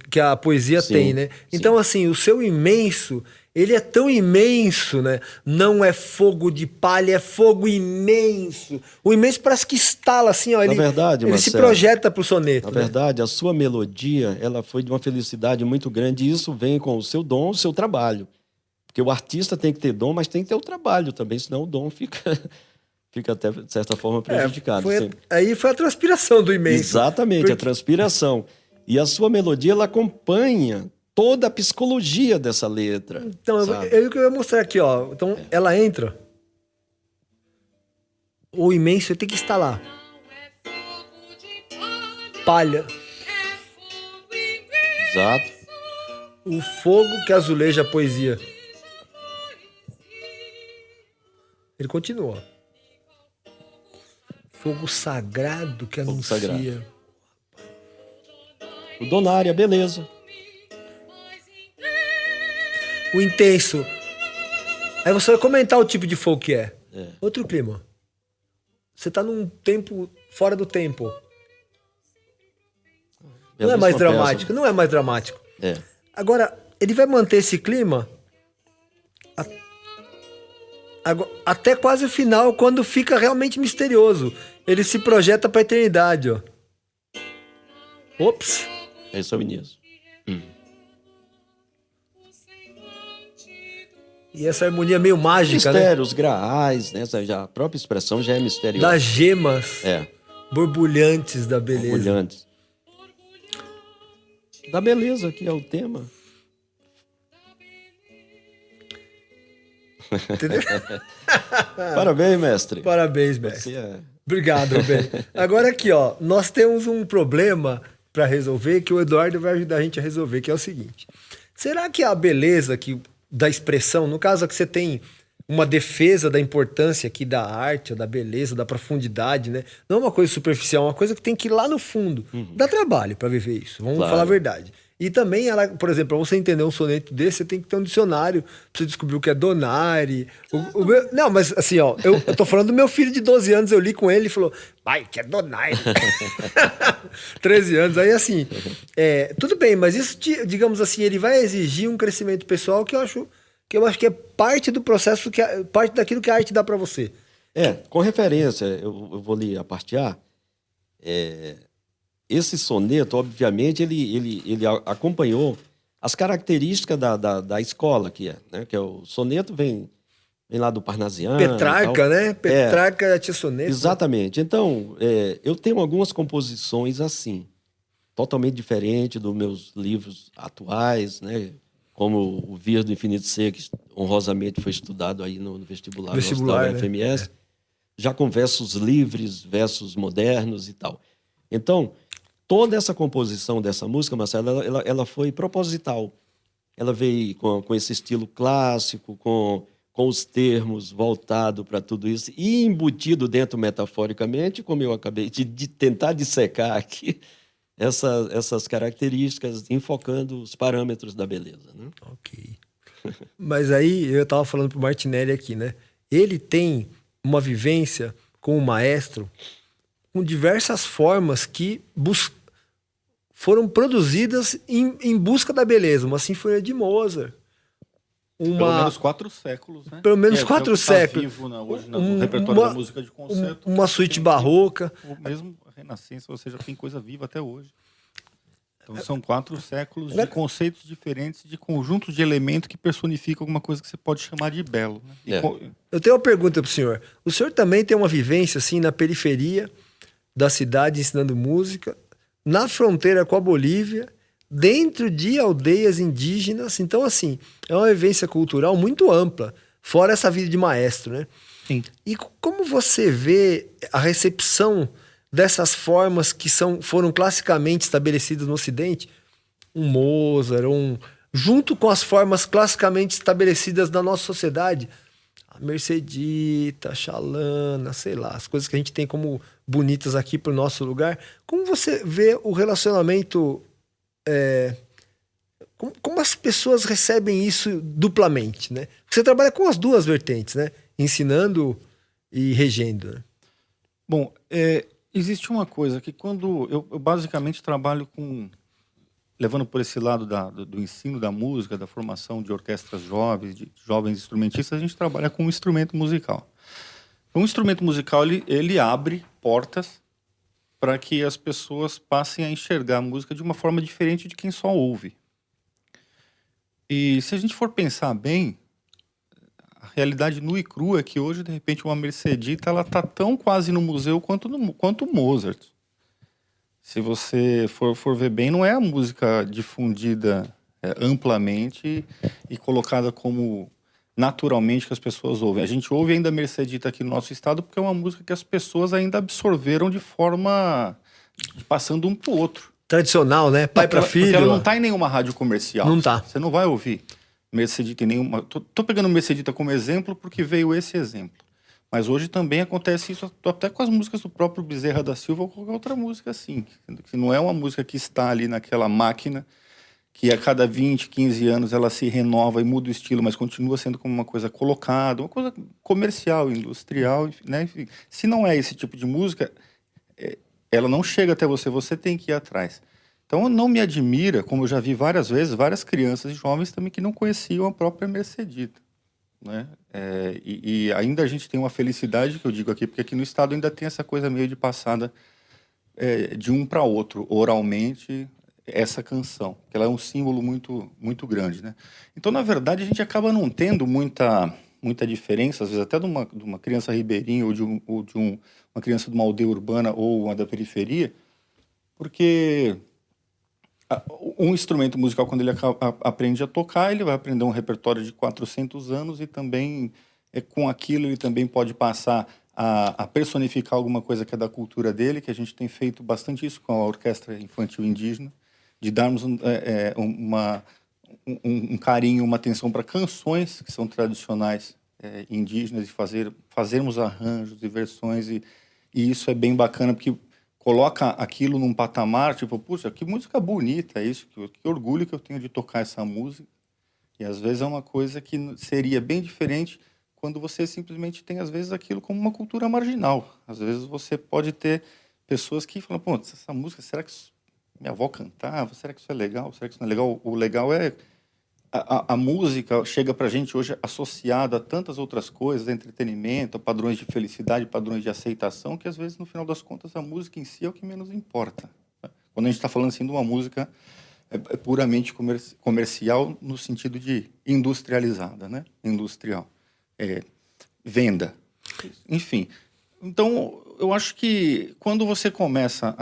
que a poesia tem, né? Então, assim, o seu imenso, ele é tão imenso, né? Não é fogo de palha, é fogo imenso. O imenso parece que estala assim, ó. Na verdade, ele Marcelo, se projeta pro soneto. Na verdade, a sua melodia, ela foi de uma felicidade muito grande, e isso vem com o seu dom, o seu trabalho. Porque o artista tem que ter dom, mas tem que ter o trabalho também, senão o dom fica até, de certa forma, prejudicado. Aí foi a transpiração do imenso. Exatamente, a transpiração. E a sua melodia, ela acompanha toda a psicologia dessa letra. Então, eu ia mostrar aqui, ó. Então, ela entra. O imenso tem que estar lá. Palha. Exato. O fogo que azuleja a poesia. Ele continua. Fogo sagrado que anuncia. Sagrado. O donário, a beleza. O intenso. Aí você vai comentar o tipo de fogo que é. Outro clima. Você tá num tempo fora do tempo. Não é mais dramático. Não é mais dramático. Agora, ele vai manter esse clima até quase o final, quando fica realmente misterioso. Ele se projeta para a eternidade, ó. Ops. Esse é o início. E essa harmonia meio mágica, mistério, né? Os graais, né? A própria expressão já é misteriosa. Das gemas borbulhantes da beleza. Borbulhantes. Da beleza, que é o tema. Entendeu? Parabéns, mestre. Parabéns, mestre. Você Obrigado, bem. Agora aqui, ó, nós temos um problema para resolver que o Eduardo vai ajudar a gente a resolver, que é o seguinte. Será que a beleza da expressão, no caso que você tem uma defesa da importância aqui da arte, da beleza, da profundidade, né? Não é uma coisa superficial, é uma coisa que tem que ir lá no fundo. Dá trabalho para viver isso, vamos falar a verdade. E também, por exemplo, para você entender um soneto desse, você tem que ter um dicionário pra você descobrir o que é donare. Não, mas assim, ó, eu tô falando do meu filho de 12 anos, eu li com ele e falou, pai, que é donare. 13 anos, aí assim, tudo bem, mas isso, digamos assim, ele vai exigir um crescimento pessoal que eu acho que é parte do processo, parte daquilo que a arte dá para você. Com referência, eu vou ler a parte A. Esse soneto, obviamente, ele acompanhou as características da escola, né? Que o soneto vem lá do Parnasiano. Petrarca, né? Petrarca tinha soneto. Exatamente. Né? Então, eu tenho algumas composições assim, totalmente diferente dos meus livros atuais, né? Como o Vir do Infinito Ser, que honrosamente foi estudado aí no vestibular, né? da UFMS. já com versos livres, versos modernos e tal. Então, toda essa composição dessa música, Marcelo, ela foi proposital. Ela veio com esse estilo clássico, com os termos voltados para tudo isso, e embutido dentro metaforicamente, como eu acabei de tentar dissecar aqui, essas características, enfocando os parâmetros da beleza, né? Ok. Mas aí, eu estava falando para o Martinelli aqui, né? Ele tem uma vivência com o maestro com diversas formas que foram produzidas em busca da beleza. Uma sinfonia de Mozart. Pelo menos 4 séculos, né? Pelo menos Que 4 tá séculos. vivo hoje no repertório da música de concerto. Uma suíte barroca. O mesmo a Renascença, ou seja, tem coisa viva até hoje. Então são 4 séculos de conceitos diferentes, de conjuntos de elementos que personificam alguma coisa que você pode chamar de belo. Né? Eu tenho uma pergunta para o senhor. O senhor também tem uma vivência assim na periferia da cidade ensinando música, na fronteira com a Bolívia, dentro de aldeias indígenas. Então, assim, é uma vivência cultural muito ampla, fora essa vida de maestro, né? Sim. E como você vê a recepção dessas formas que foram classicamente estabelecidas no Ocidente? Um Mozart, junto com as formas classicamente estabelecidas na nossa sociedade, a Mercedita, a Xalana, sei lá, as coisas que a gente tem como bonitas aqui para o nosso lugar. Como você vê o relacionamento... Como as pessoas recebem isso duplamente, né? Você trabalha com as duas vertentes, né? Ensinando e regendo, né? Bom, existe uma coisa que quando eu basicamente trabalho levando por esse lado do ensino da música, da formação de orquestras jovens, de jovens instrumentistas, a gente trabalha com um instrumento musical. Um instrumento musical, ele abre portas para que as pessoas passem a enxergar a música de uma forma diferente de quem só ouve. E se a gente for pensar bem, a realidade nua e crua é que hoje, de repente, uma Mercedita ela está tão quase no museu quanto o Mozart. Se você for ver bem, não é a música difundida amplamente e colocada como naturalmente que as pessoas ouvem. A gente ouve ainda a Mercedita aqui no nosso estado porque é uma música que as pessoas ainda absorveram de forma... passando um para o outro. Tradicional, né? Pai para filho. Porque ela não está em nenhuma rádio comercial. Não tá. Você não vai ouvir Mercedita em nenhuma... Tô pegando Mercedita como exemplo porque veio esse exemplo. Mas hoje também acontece isso até com as músicas do próprio Bezerra da Silva ou qualquer outra música assim. Que não é uma música que está ali naquela máquina que a cada 20, 15 anos ela se renova e muda o estilo, mas continua sendo como uma coisa colocada, uma coisa comercial, industrial, né? Enfim, se não é esse tipo de música, ela não chega até você, você tem que ir atrás. Então não me admira, como eu já vi várias vezes, várias crianças e jovens também que não conheciam a própria Mercedita. Né? E ainda a gente tem uma felicidade, que eu digo aqui, porque aqui no estado ainda tem essa coisa meio de passada de um para outro, oralmente, essa canção, que ela é um símbolo muito, muito grande. Né? Então, na verdade, a gente acaba não tendo muita diferença, às vezes até de uma criança ribeirinha ou de uma criança de uma aldeia urbana ou uma da periferia, porque... um instrumento musical, quando ele aprende a tocar, ele vai aprender um repertório de 400 anos e também, com aquilo, ele também pode passar a personificar alguma coisa que é da cultura dele, que a gente tem feito bastante isso com a Orquestra Infantil Indígena, de darmos um carinho, uma atenção para canções que são tradicionais indígenas e fazermos arranjos e versões, e isso é bem bacana, porque coloca aquilo num patamar, tipo, puxa, que música bonita é isso, que orgulho que eu tenho de tocar essa música. E às vezes é uma coisa que seria bem diferente quando você simplesmente tem, às vezes, aquilo como uma cultura marginal. Às vezes você pode ter pessoas que falam, pô, essa música, será que minha avó cantava? Será que isso é legal? Será que isso não é legal? O legal é a música chega pra gente hoje associada a tantas outras coisas, a entretenimento, a padrões de felicidade, padrões de aceitação, que às vezes, no final das contas, a música em si é o que menos importa. Quando a gente está falando assim de uma música puramente comercial, no sentido de industrializada, né? Industrial. Venda. Enfim. Então, eu acho que quando você começa,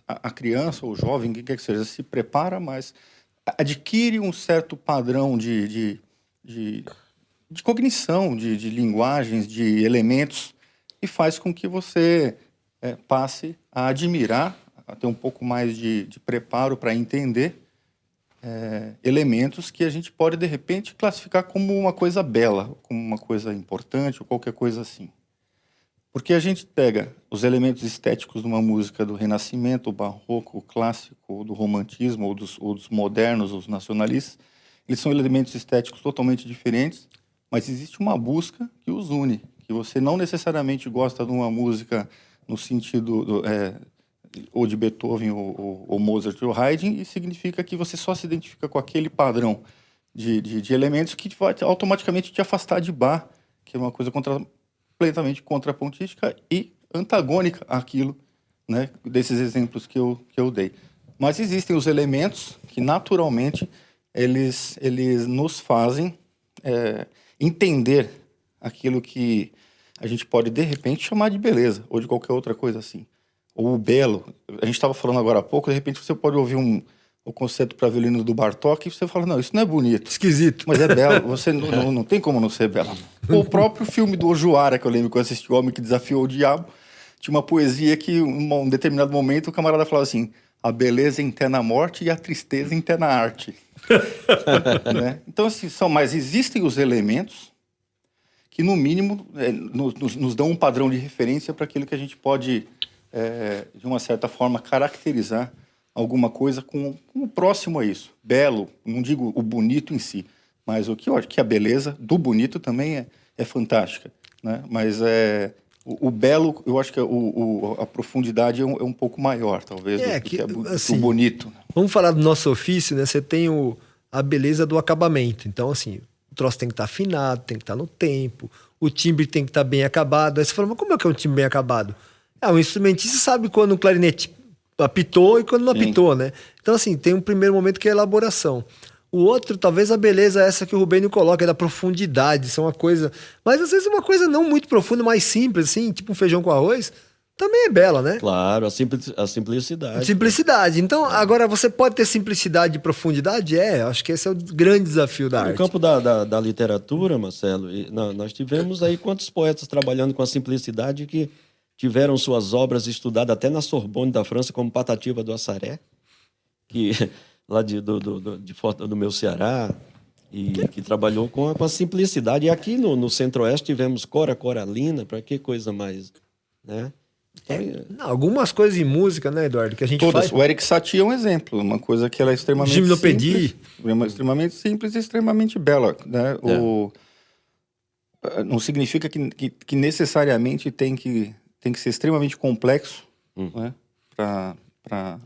a criança ou o jovem, quem quer que seja, se prepara mais, adquire um certo padrão de cognição, de linguagens, de elementos, que faz com que você passe a admirar, a ter um pouco mais de preparo para entender elementos que a gente pode, de repente, classificar como uma coisa bela, como uma coisa importante ou qualquer coisa assim. Porque a gente pega os elementos estéticos de uma música do Renascimento, o Barroco, o Clássico, do Romantismo, ou dos modernos, os nacionalistas, eles são elementos estéticos totalmente diferentes, mas existe uma busca que os une, que você não necessariamente gosta de uma música no sentido ou de Beethoven, ou Mozart, ou Haydn, e significa que você só se identifica com aquele padrão de elementos que vai automaticamente te afastar de Bach, que é uma coisa completamente contrapontística e antagônica àquilo, né, desses exemplos que eu dei. Mas existem os elementos que, naturalmente, eles nos fazem entender aquilo que a gente pode, de repente, chamar de beleza, ou de qualquer outra coisa assim. Ou o belo. A gente estava falando agora há pouco, de repente você pode ouvir o concerto para violino do Bartók e você fala, não, isso não é bonito. Esquisito. Mas é belo, você não tem como não ser belo. O próprio filme do Ojuara, que eu lembro que eu assisti, O Homem que Desafiou o Diabo, tinha uma poesia que, em um determinado momento, o camarada falava assim, a beleza interna a morte e a tristeza interna a arte. Né? Então, assim, mas existem os elementos que, no mínimo, nos dão um padrão de referência para aquilo que a gente pode, de uma certa forma, caracterizar alguma coisa com o próximo a isso. Belo, não digo o bonito em si, mas o que eu acho que a beleza do bonito também é fantástica, né? Mas o belo, eu acho que a profundidade é um pouco maior, talvez, do que assim, o bonito. Vamos falar do nosso ofício, né? Você tem a beleza do acabamento. Então, assim, o troço tem que estar afinado, tem que estar no tempo, o timbre tem que estar bem acabado. Aí você fala, mas como é que é um timbre bem acabado? Um instrumentista sabe quando o clarinete apitou e quando não apitou, né? Então, assim, tem um primeiro momento que é a elaboração. O outro, talvez a beleza é essa que o Rubênio coloca, é da profundidade, isso é uma coisa... Mas, às vezes, uma coisa não muito profunda, mais simples, assim, tipo um feijão com arroz, também é bela, né? Claro, a simplicidade. Simplicidade. Então, agora, você pode ter simplicidade e profundidade? Acho que esse é o grande desafio da arte. No campo da literatura, Marcelo, nós tivemos aí quantos poetas trabalhando com a simplicidade que tiveram suas obras estudadas até na Sorbonne da França, como Patativa do Assaré, que lá do meu Ceará, e que trabalhou com a simplicidade. E aqui no Centro-Oeste tivemos Cora Coralina, para que coisa mais, né? Algumas coisas em música, né, Eduardo, que a gente Todas. faz... O Erik Satie é um exemplo, uma coisa que ela é extremamente Gimnopédie. simples, extremamente simples e extremamente bela, né? Não significa que necessariamente tem que ser extremamente complexo, né? Para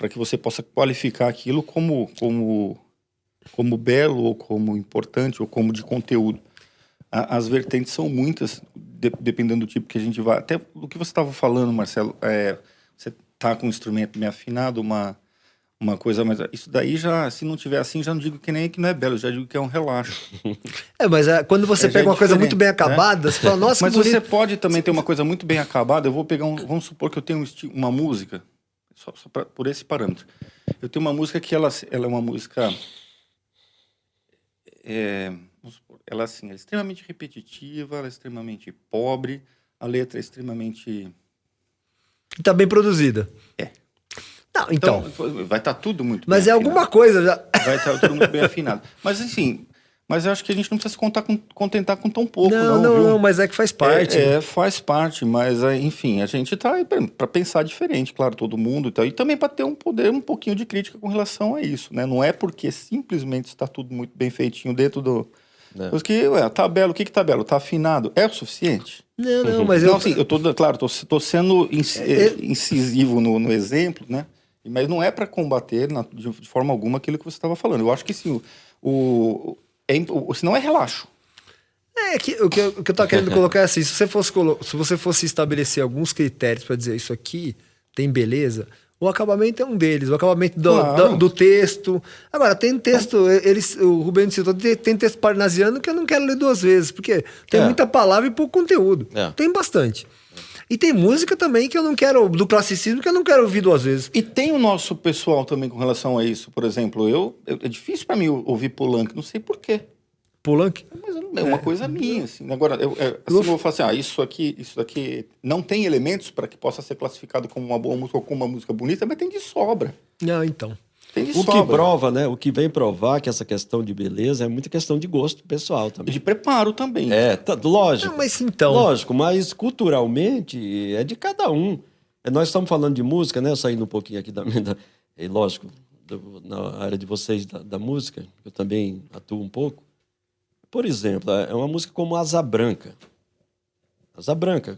que você possa qualificar aquilo como belo, ou como importante, ou como de conteúdo. As vertentes são muitas, dependendo do tipo que a gente vai. Até do que você estava falando, Marcelo, você está com um instrumento bem afinado, uma coisa mais... Isso daí já, se não tiver assim, já não digo que nem que não é belo, já digo que é um relaxo. Mas quando você pega uma coisa muito bem acabada, você fala, nossa, mas que bonito. Você pode também ter uma coisa muito bem acabada. Eu vou pegar vamos supor que eu tenho uma música, só por esse parâmetro. Eu tenho uma música que ela é uma música... vamos supor, ela assim, é extremamente repetitiva, ela é extremamente pobre, a letra é extremamente... Está bem produzida. Não, então vai estar tudo muito bem Mas afinado. Alguma coisa já... Vai estar tudo muito bem afinado. Mas, assim... Mas eu acho que a gente não precisa se contentar com tão pouco, não, mas é que faz parte. Faz parte, mas, enfim, a gente tá aí para pensar diferente, claro, todo mundo, e também para ter um pouquinho de crítica com relação a isso, né? Não é porque simplesmente está tudo muito bem feitinho dentro do... Porque, tá belo, o que tá belo? Tá afinado? É o suficiente? Não, mas Não, assim, eu tô sendo incisivo no exemplo, né? Mas não é para combater de forma alguma aquilo que você estava falando. Eu acho que, sim, senão é relaxo. O que eu tava querendo colocar é assim, se você fosse estabelecer alguns critérios para dizer isso aqui tem beleza, o acabamento é um deles, o acabamento do texto. Agora, tem texto, o Rubênio citou, tem texto parnasiano que eu não quero ler duas vezes, porque tem muita palavra e pouco conteúdo. Tem bastante. E tem música também que eu não quero, do classicismo, que eu não quero ouvir duas vezes. E tem o nosso pessoal também com relação a isso. Por exemplo, é difícil para mim ouvir Poulenc, não sei por quê. Poulenc? Mas é uma coisa minha, assim. Agora, eu vou falar assim, isso aqui não tem elementos para que possa ser classificado como uma boa música ou como uma música bonita, mas tem de sobra. Não, então. Tem de O sobra. que prova, né? O que vem provar que essa questão de beleza é muita questão de gosto pessoal E também. de preparo também. Lógico. Não, mas então... Lógico, mas culturalmente é de cada um. Nós estamos falando de música, né? Saindo um pouquinho aqui lógico, na área de vocês da música, eu também atuo um pouco. Por exemplo, é uma música como Asa Branca. Asa Branca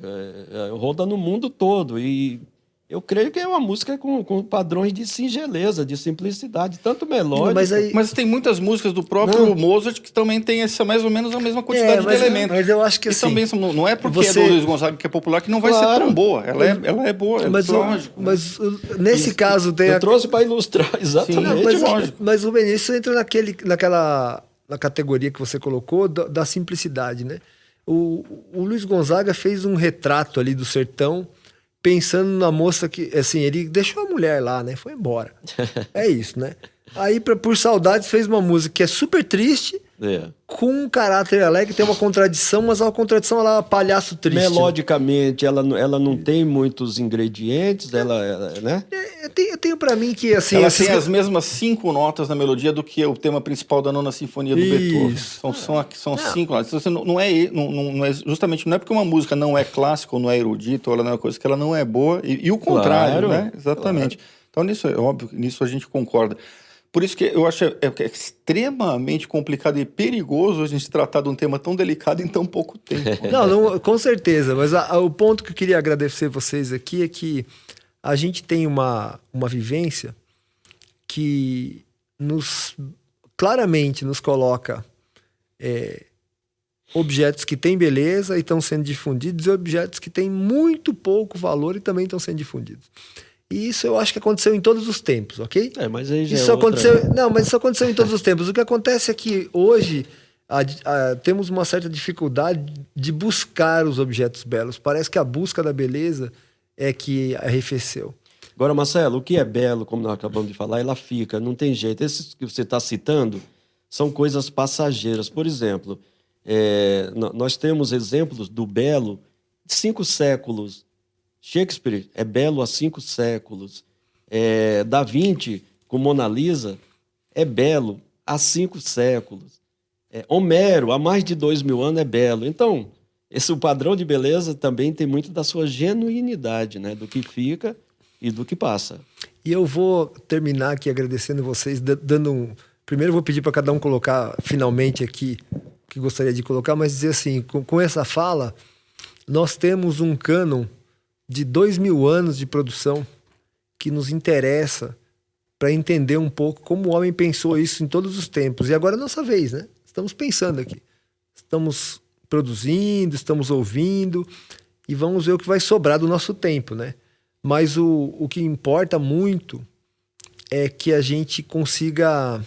roda no mundo todo e eu creio que é uma música com padrões de singeleza, de simplicidade, tanto melódica... Mas tem muitas músicas do próprio Mozart que também tem mais ou menos a mesma quantidade de elementos. Mas eu acho que e assim... também não é porque é do Luiz Gonzaga que é popular que não vai ser tão boa. Ela é boa, lógico. Mas nesse caso tem... Eu trouxe para ilustrar, exatamente. Sim, mas o Benício entra na categoria que você colocou da simplicidade, né? O Luiz Gonzaga fez um retrato ali do sertão pensando na moça que, assim, ele deixou a mulher lá, né? Foi embora. É isso, né? Aí, por saudades, fez uma música que é super triste, com um caráter alegre, tem uma contradição, mas a contradição ela é palhaço triste. Melodicamente, ela não tem muitos ingredientes, né? Eu tenho pra mim que, assim... Ela tem as mesmas 5 notas na melodia do que o tema principal da Nona Sinfonia do Beethoven. São 5 notas. Então, não é justamente, não é porque uma música não é clássica ou não é erudita, ou ela não é uma coisa que ela não é boa, e o contrário, né? Exatamente. Claro. Então, nisso é óbvio, nisso a gente concorda. Por isso que eu acho extremamente complicado e perigoso a gente tratar de um tema tão delicado em tão pouco tempo. Não, com certeza. Mas o ponto que eu queria agradecer vocês aqui é que a gente tem uma vivência que claramente nos coloca objetos que têm beleza e estão sendo difundidos e objetos que têm muito pouco valor e também estão sendo difundidos. E isso eu acho que aconteceu em todos os tempos, ok? Mas aí já isso aconteceu. Não, mas isso aconteceu em todos os tempos. O que acontece é que hoje temos uma certa dificuldade de buscar os objetos belos. Parece que a busca da beleza é que arrefeceu. Agora, Marcelo, o que é belo, como nós acabamos de falar, ela fica, não tem jeito. Esses que você está citando são coisas passageiras. Por exemplo, nós temos exemplos do belo de 5 séculos. Shakespeare é belo há 5 séculos. Da Vinci, com Mona Lisa, é belo há 5 séculos. Homero, há mais de 2000 anos, é belo. Então, o padrão de beleza também tem muito da sua genuinidade, né? Do que fica e do que passa. E eu vou terminar aqui agradecendo vocês, Primeiro eu vou pedir para cada um colocar finalmente aqui o que gostaria de colocar, mas dizer assim, com essa fala, nós temos um cânon de 2000 anos de produção que nos interessa para entender um pouco como o homem pensou isso em todos os tempos. E agora é a nossa vez, né? Estamos pensando aqui. Estamos produzindo, estamos ouvindo e vamos ver o que vai sobrar do nosso tempo, né? Mas o que importa muito é que a gente consiga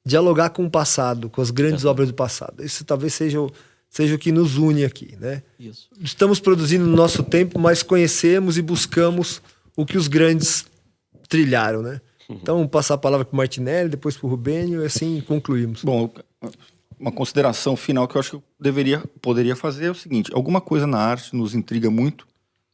dialogar com o passado, com as grandes obras do passado. Isso talvez seja o que nos une aqui, né? Isso. Estamos produzindo no nosso tempo, mas conhecemos e buscamos o que os grandes trilharam, né? Então, passar a palavra para o Martinelli, depois para o Rubênio, e assim concluímos. Bom, uma consideração final que eu acho que eu poderia fazer é o seguinte: alguma coisa na arte nos intriga muito,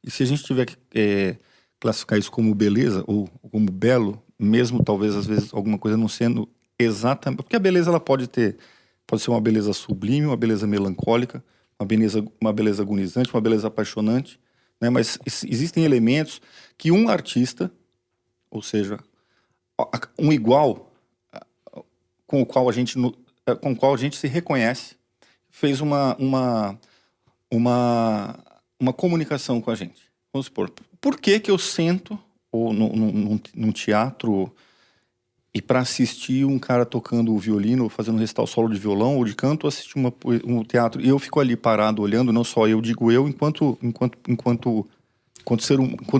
e se a gente tiver que classificar isso como beleza ou como belo, mesmo talvez às vezes alguma coisa não sendo exatamente... Porque a beleza ela pode ser uma beleza sublime, uma beleza melancólica, uma beleza agonizante, uma beleza apaixonante, né? Mas existem elementos que um artista, ou seja, um igual com o qual a gente se reconhece, fez uma comunicação com a gente. Vamos supor, por que eu sento ou num teatro e para assistir um cara tocando o violino, ou fazendo um recital solo de violão ou de canto, assistir um teatro, e eu fico ali parado olhando, não só eu, digo eu, enquanto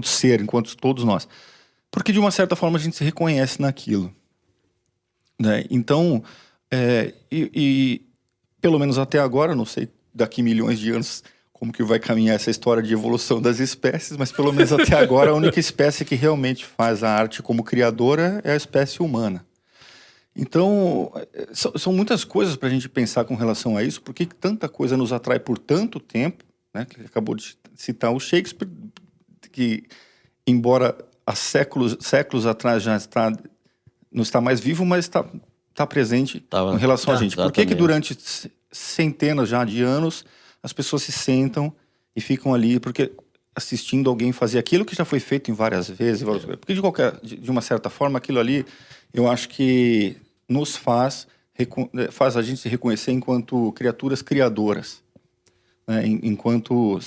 ser, enquanto todos nós. Porque de uma certa forma a gente se reconhece naquilo, né? Então, pelo menos até agora, não sei daqui milhões de anos como que vai caminhar essa história de evolução das espécies, mas pelo menos até agora a única espécie que realmente faz a arte como criadora é a espécie humana. Então, são muitas coisas para a gente pensar com relação a isso, porque tanta coisa nos atrai por tanto tempo, né? Que ele acabou de citar o Shakespeare, que, embora há séculos atrás não está mais vivo, mas está presente em relação a gente. Por que durante centenas já de anos as pessoas se sentam e ficam ali porque assistindo alguém fazer aquilo que já foi feito em várias vezes? Porque de uma certa forma aquilo ali, eu acho que nos faz a gente se reconhecer enquanto criaturas criadoras, né? Enquanto,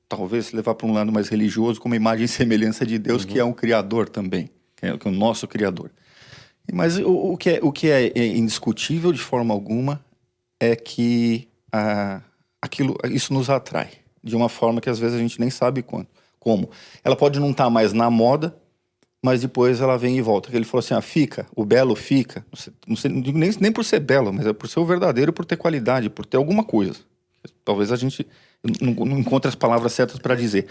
talvez, levar para um lado mais religioso, como a imagem e semelhança de Deus, que é um criador também, que é o nosso criador. Mas o que é indiscutível de forma alguma é que isso nos atrai de uma forma que às vezes a gente nem sabe como. Ela pode não estar mais na moda, mas depois ela vem e volta. Ele falou assim, o belo fica. Não digo nem por ser belo, mas é por ser o verdadeiro, por ter qualidade, por ter alguma coisa. Talvez a gente não encontre as palavras certas para dizer.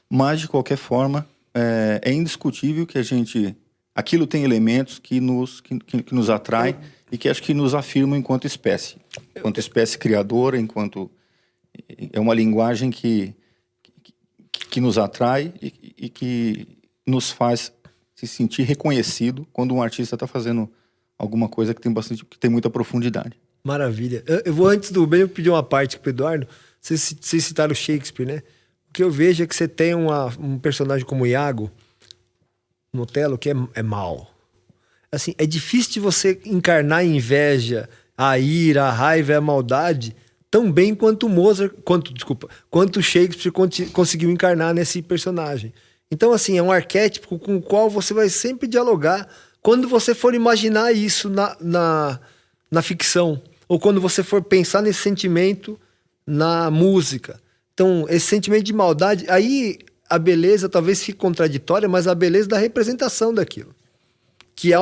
Mas, de qualquer forma, é indiscutível que aquilo tem elementos que nos atrai e que acho que nos afirmam enquanto espécie criadora, é uma linguagem que nos atrai e que nos faz se sentir reconhecido quando um artista está fazendo alguma coisa que tem muita profundidade. Maravilha. Eu vou, antes do bem, eu pedir uma parte pro Eduardo. Vocês citaram Shakespeare, né? O que eu vejo é que você tem um personagem como Iago no Otelo que é mau. Assim, é difícil de você encarnar a inveja, a ira, a raiva e a maldade tão bem quanto quanto Shakespeare conseguiu encarnar nesse personagem. Então, assim, é um arquétipo com o qual você vai sempre dialogar quando você for imaginar isso na ficção, ou quando você for pensar nesse sentimento na música. Então, esse sentimento de maldade, aí a beleza talvez fique contraditória, mas a beleza da representação daquilo. Que é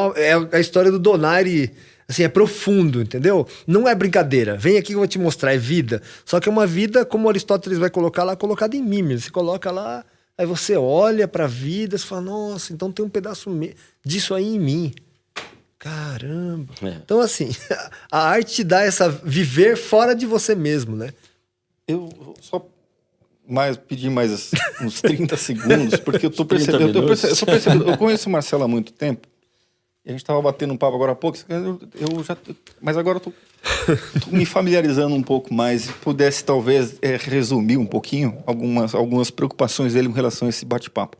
a história do Donaire, assim, é profundo, entendeu? Não é brincadeira. Vem aqui que eu vou te mostrar, é vida. Só que é uma vida, como Aristóteles vai colocar lá, colocada em mímesis. Você coloca lá, aí você olha pra vida, você fala, nossa, então tem um pedaço disso aí em mim. Caramba. Então, assim, a arte te dá essa viver fora de você mesmo, né? Eu só pedir mais uns 30 segundos, porque eu tô percebendo. Eu conheço o Marcelo há muito tempo. E a gente estava batendo um papo agora há pouco. Mas agora eu tô me familiarizando um pouco mais. Se pudesse, talvez, resumir um pouquinho algumas preocupações dele em relação a esse bate-papo.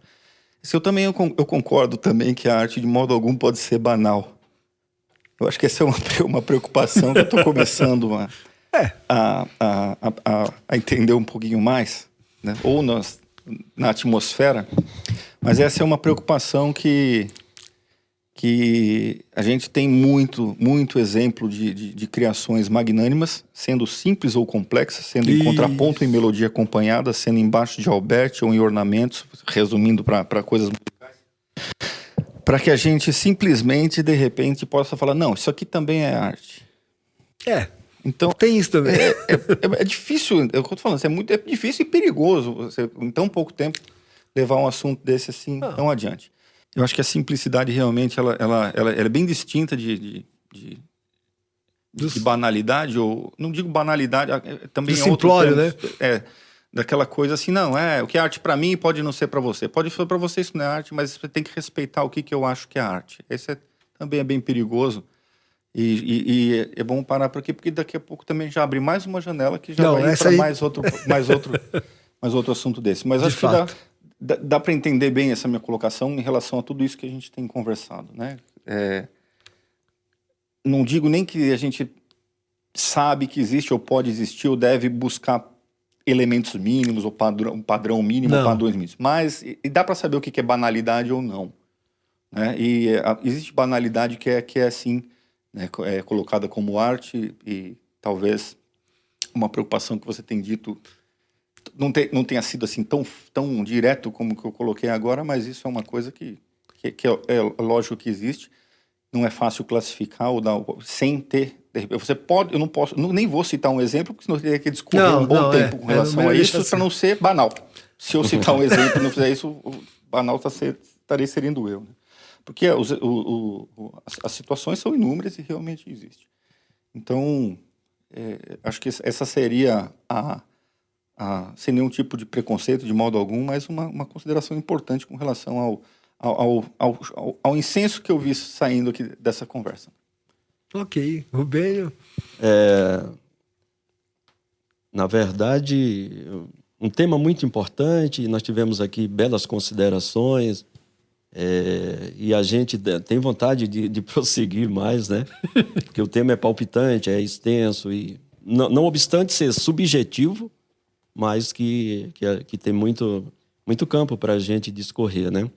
Eu concordo também que a arte, de modo algum, pode ser banal. Eu acho que essa é uma preocupação que eu estou começando a entender um pouquinho mais, né? Ou na atmosfera. Mas essa é uma preocupação que a gente tem muito exemplo de criações magnânimas, sendo simples ou complexas, sendo em contraponto em melodia acompanhada, sendo embaixo de Alberti ou em ornamentos, resumindo para coisas musicais, para que a gente simplesmente, de repente, possa falar, não, isso aqui também é arte. Então, tem isso também. É difícil, é o que eu tô falando, é difícil e perigoso você, em tão pouco tempo, levar um assunto desse assim tão adiante. Eu acho que a simplicidade realmente ela é bem distinta de banalidade, ou não digo banalidade, também do é outro simplório, termo, né? Daquela coisa assim, não, o que é arte para mim pode não ser para você. Pode ser para você, isso não é arte, mas você tem que respeitar o que eu acho que é arte. Esse também é bem perigoso. E é bom parar por aqui, porque daqui a pouco também já abre mais uma janela que já vai ir para mais outro assunto desse. Mas acho que dá para entender bem essa minha colocação em relação a tudo isso que a gente tem conversado, né? Não digo nem que a gente sabe que existe ou pode existir ou deve buscar elementos mínimos ou um padrão mínimo ou padrões mínimos, mas dá para saber o que é banalidade ou não, né? E existe banalidade que é assim, né, colocada como arte, e talvez uma preocupação que você tem dito não tenha sido assim tão direto como que eu coloquei agora, mas isso é uma coisa que é lógico que existe. Não é fácil classificar ou dar sem ter. Você pode, eu não posso, nem vou citar um exemplo, porque senão eu teria que discorrer um bom tempo com relação a isso, para não ser banal. Se eu citar um exemplo e não fizer isso, o banal estarei sendo eu, né? Porque as situações são inúmeras e realmente existem. Então, acho que essa seria sem nenhum tipo de preconceito, de modo algum, mas uma consideração importante com relação ao incenso que eu vi saindo aqui dessa conversa. Ok. Rubênio? Na verdade, um tema muito importante, nós tivemos aqui belas considerações, e a gente tem vontade de prosseguir mais, né? Porque o tema é palpitante, é extenso, e não obstante ser subjetivo, mas que tem muito campo para a gente discorrer, né?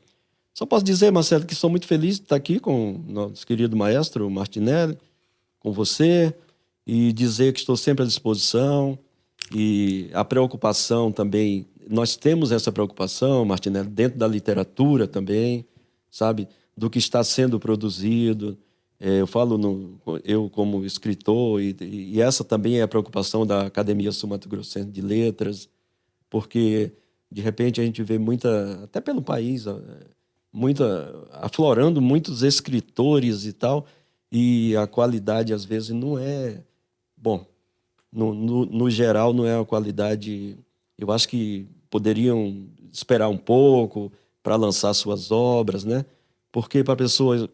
Só posso dizer, Marcelo, que sou muito feliz de estar aqui com o nosso querido maestro Martinelli, com você, e dizer que estou sempre à disposição. E a preocupação também, nós temos essa preocupação, Martinelli, dentro da literatura também, sabe? Do que está sendo produzido. Eu falo, eu como escritor, e essa também é a preocupação da Academia Sul-Mato-Grossense de Letras, porque, de repente, a gente vê até pelo país, aflorando muitos escritores e tal, e a qualidade, às vezes, não é... Bom, no geral, não é a qualidade... Eu acho que poderiam esperar um pouco para lançar suas obras, né? Porque para a pessoa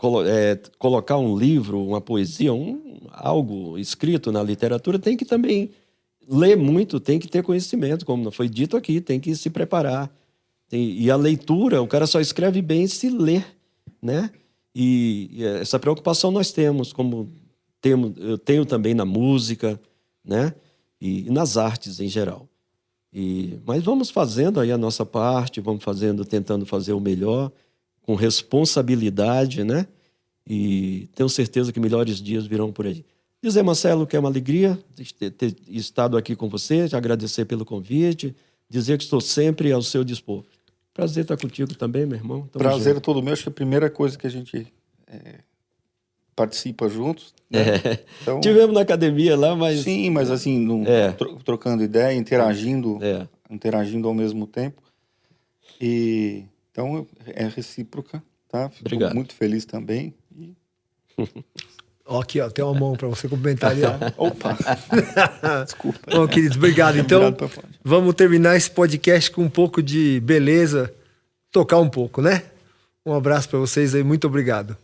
colocar um livro, uma poesia, algo escrito na literatura, tem que também ler muito, tem que ter conhecimento, como foi dito aqui, tem que se preparar. E a leitura, o cara só escreve bem se ler, né? E essa preocupação nós temos, eu tenho também na música, né? E nas artes em geral. Mas vamos fazendo aí a nossa parte, tentando fazer o melhor, com responsabilidade, né? E tenho certeza que melhores dias virão por aí. Dizer, Marcelo, que é uma alegria ter estado aqui com você, te agradecer pelo convite, dizer que estou sempre ao seu dispor. Prazer estar contigo também, meu irmão. Tamo Prazer junto. é todo meu. Acho que a primeira coisa que a gente participa juntos. Né? Então, tivemos na academia lá, mas... Sim, mas assim, trocando ideia, interagindo ao mesmo tempo. Então, é recíproca, tá? Fico Obrigado. muito feliz também. Aqui, ó, tem uma mão para você complementar ali, ó. Opa! Desculpa. Bom, queridos, obrigado. Então, vamos terminar esse podcast com um pouco de beleza, tocar um pouco, né? Um abraço para vocês aí, muito obrigado.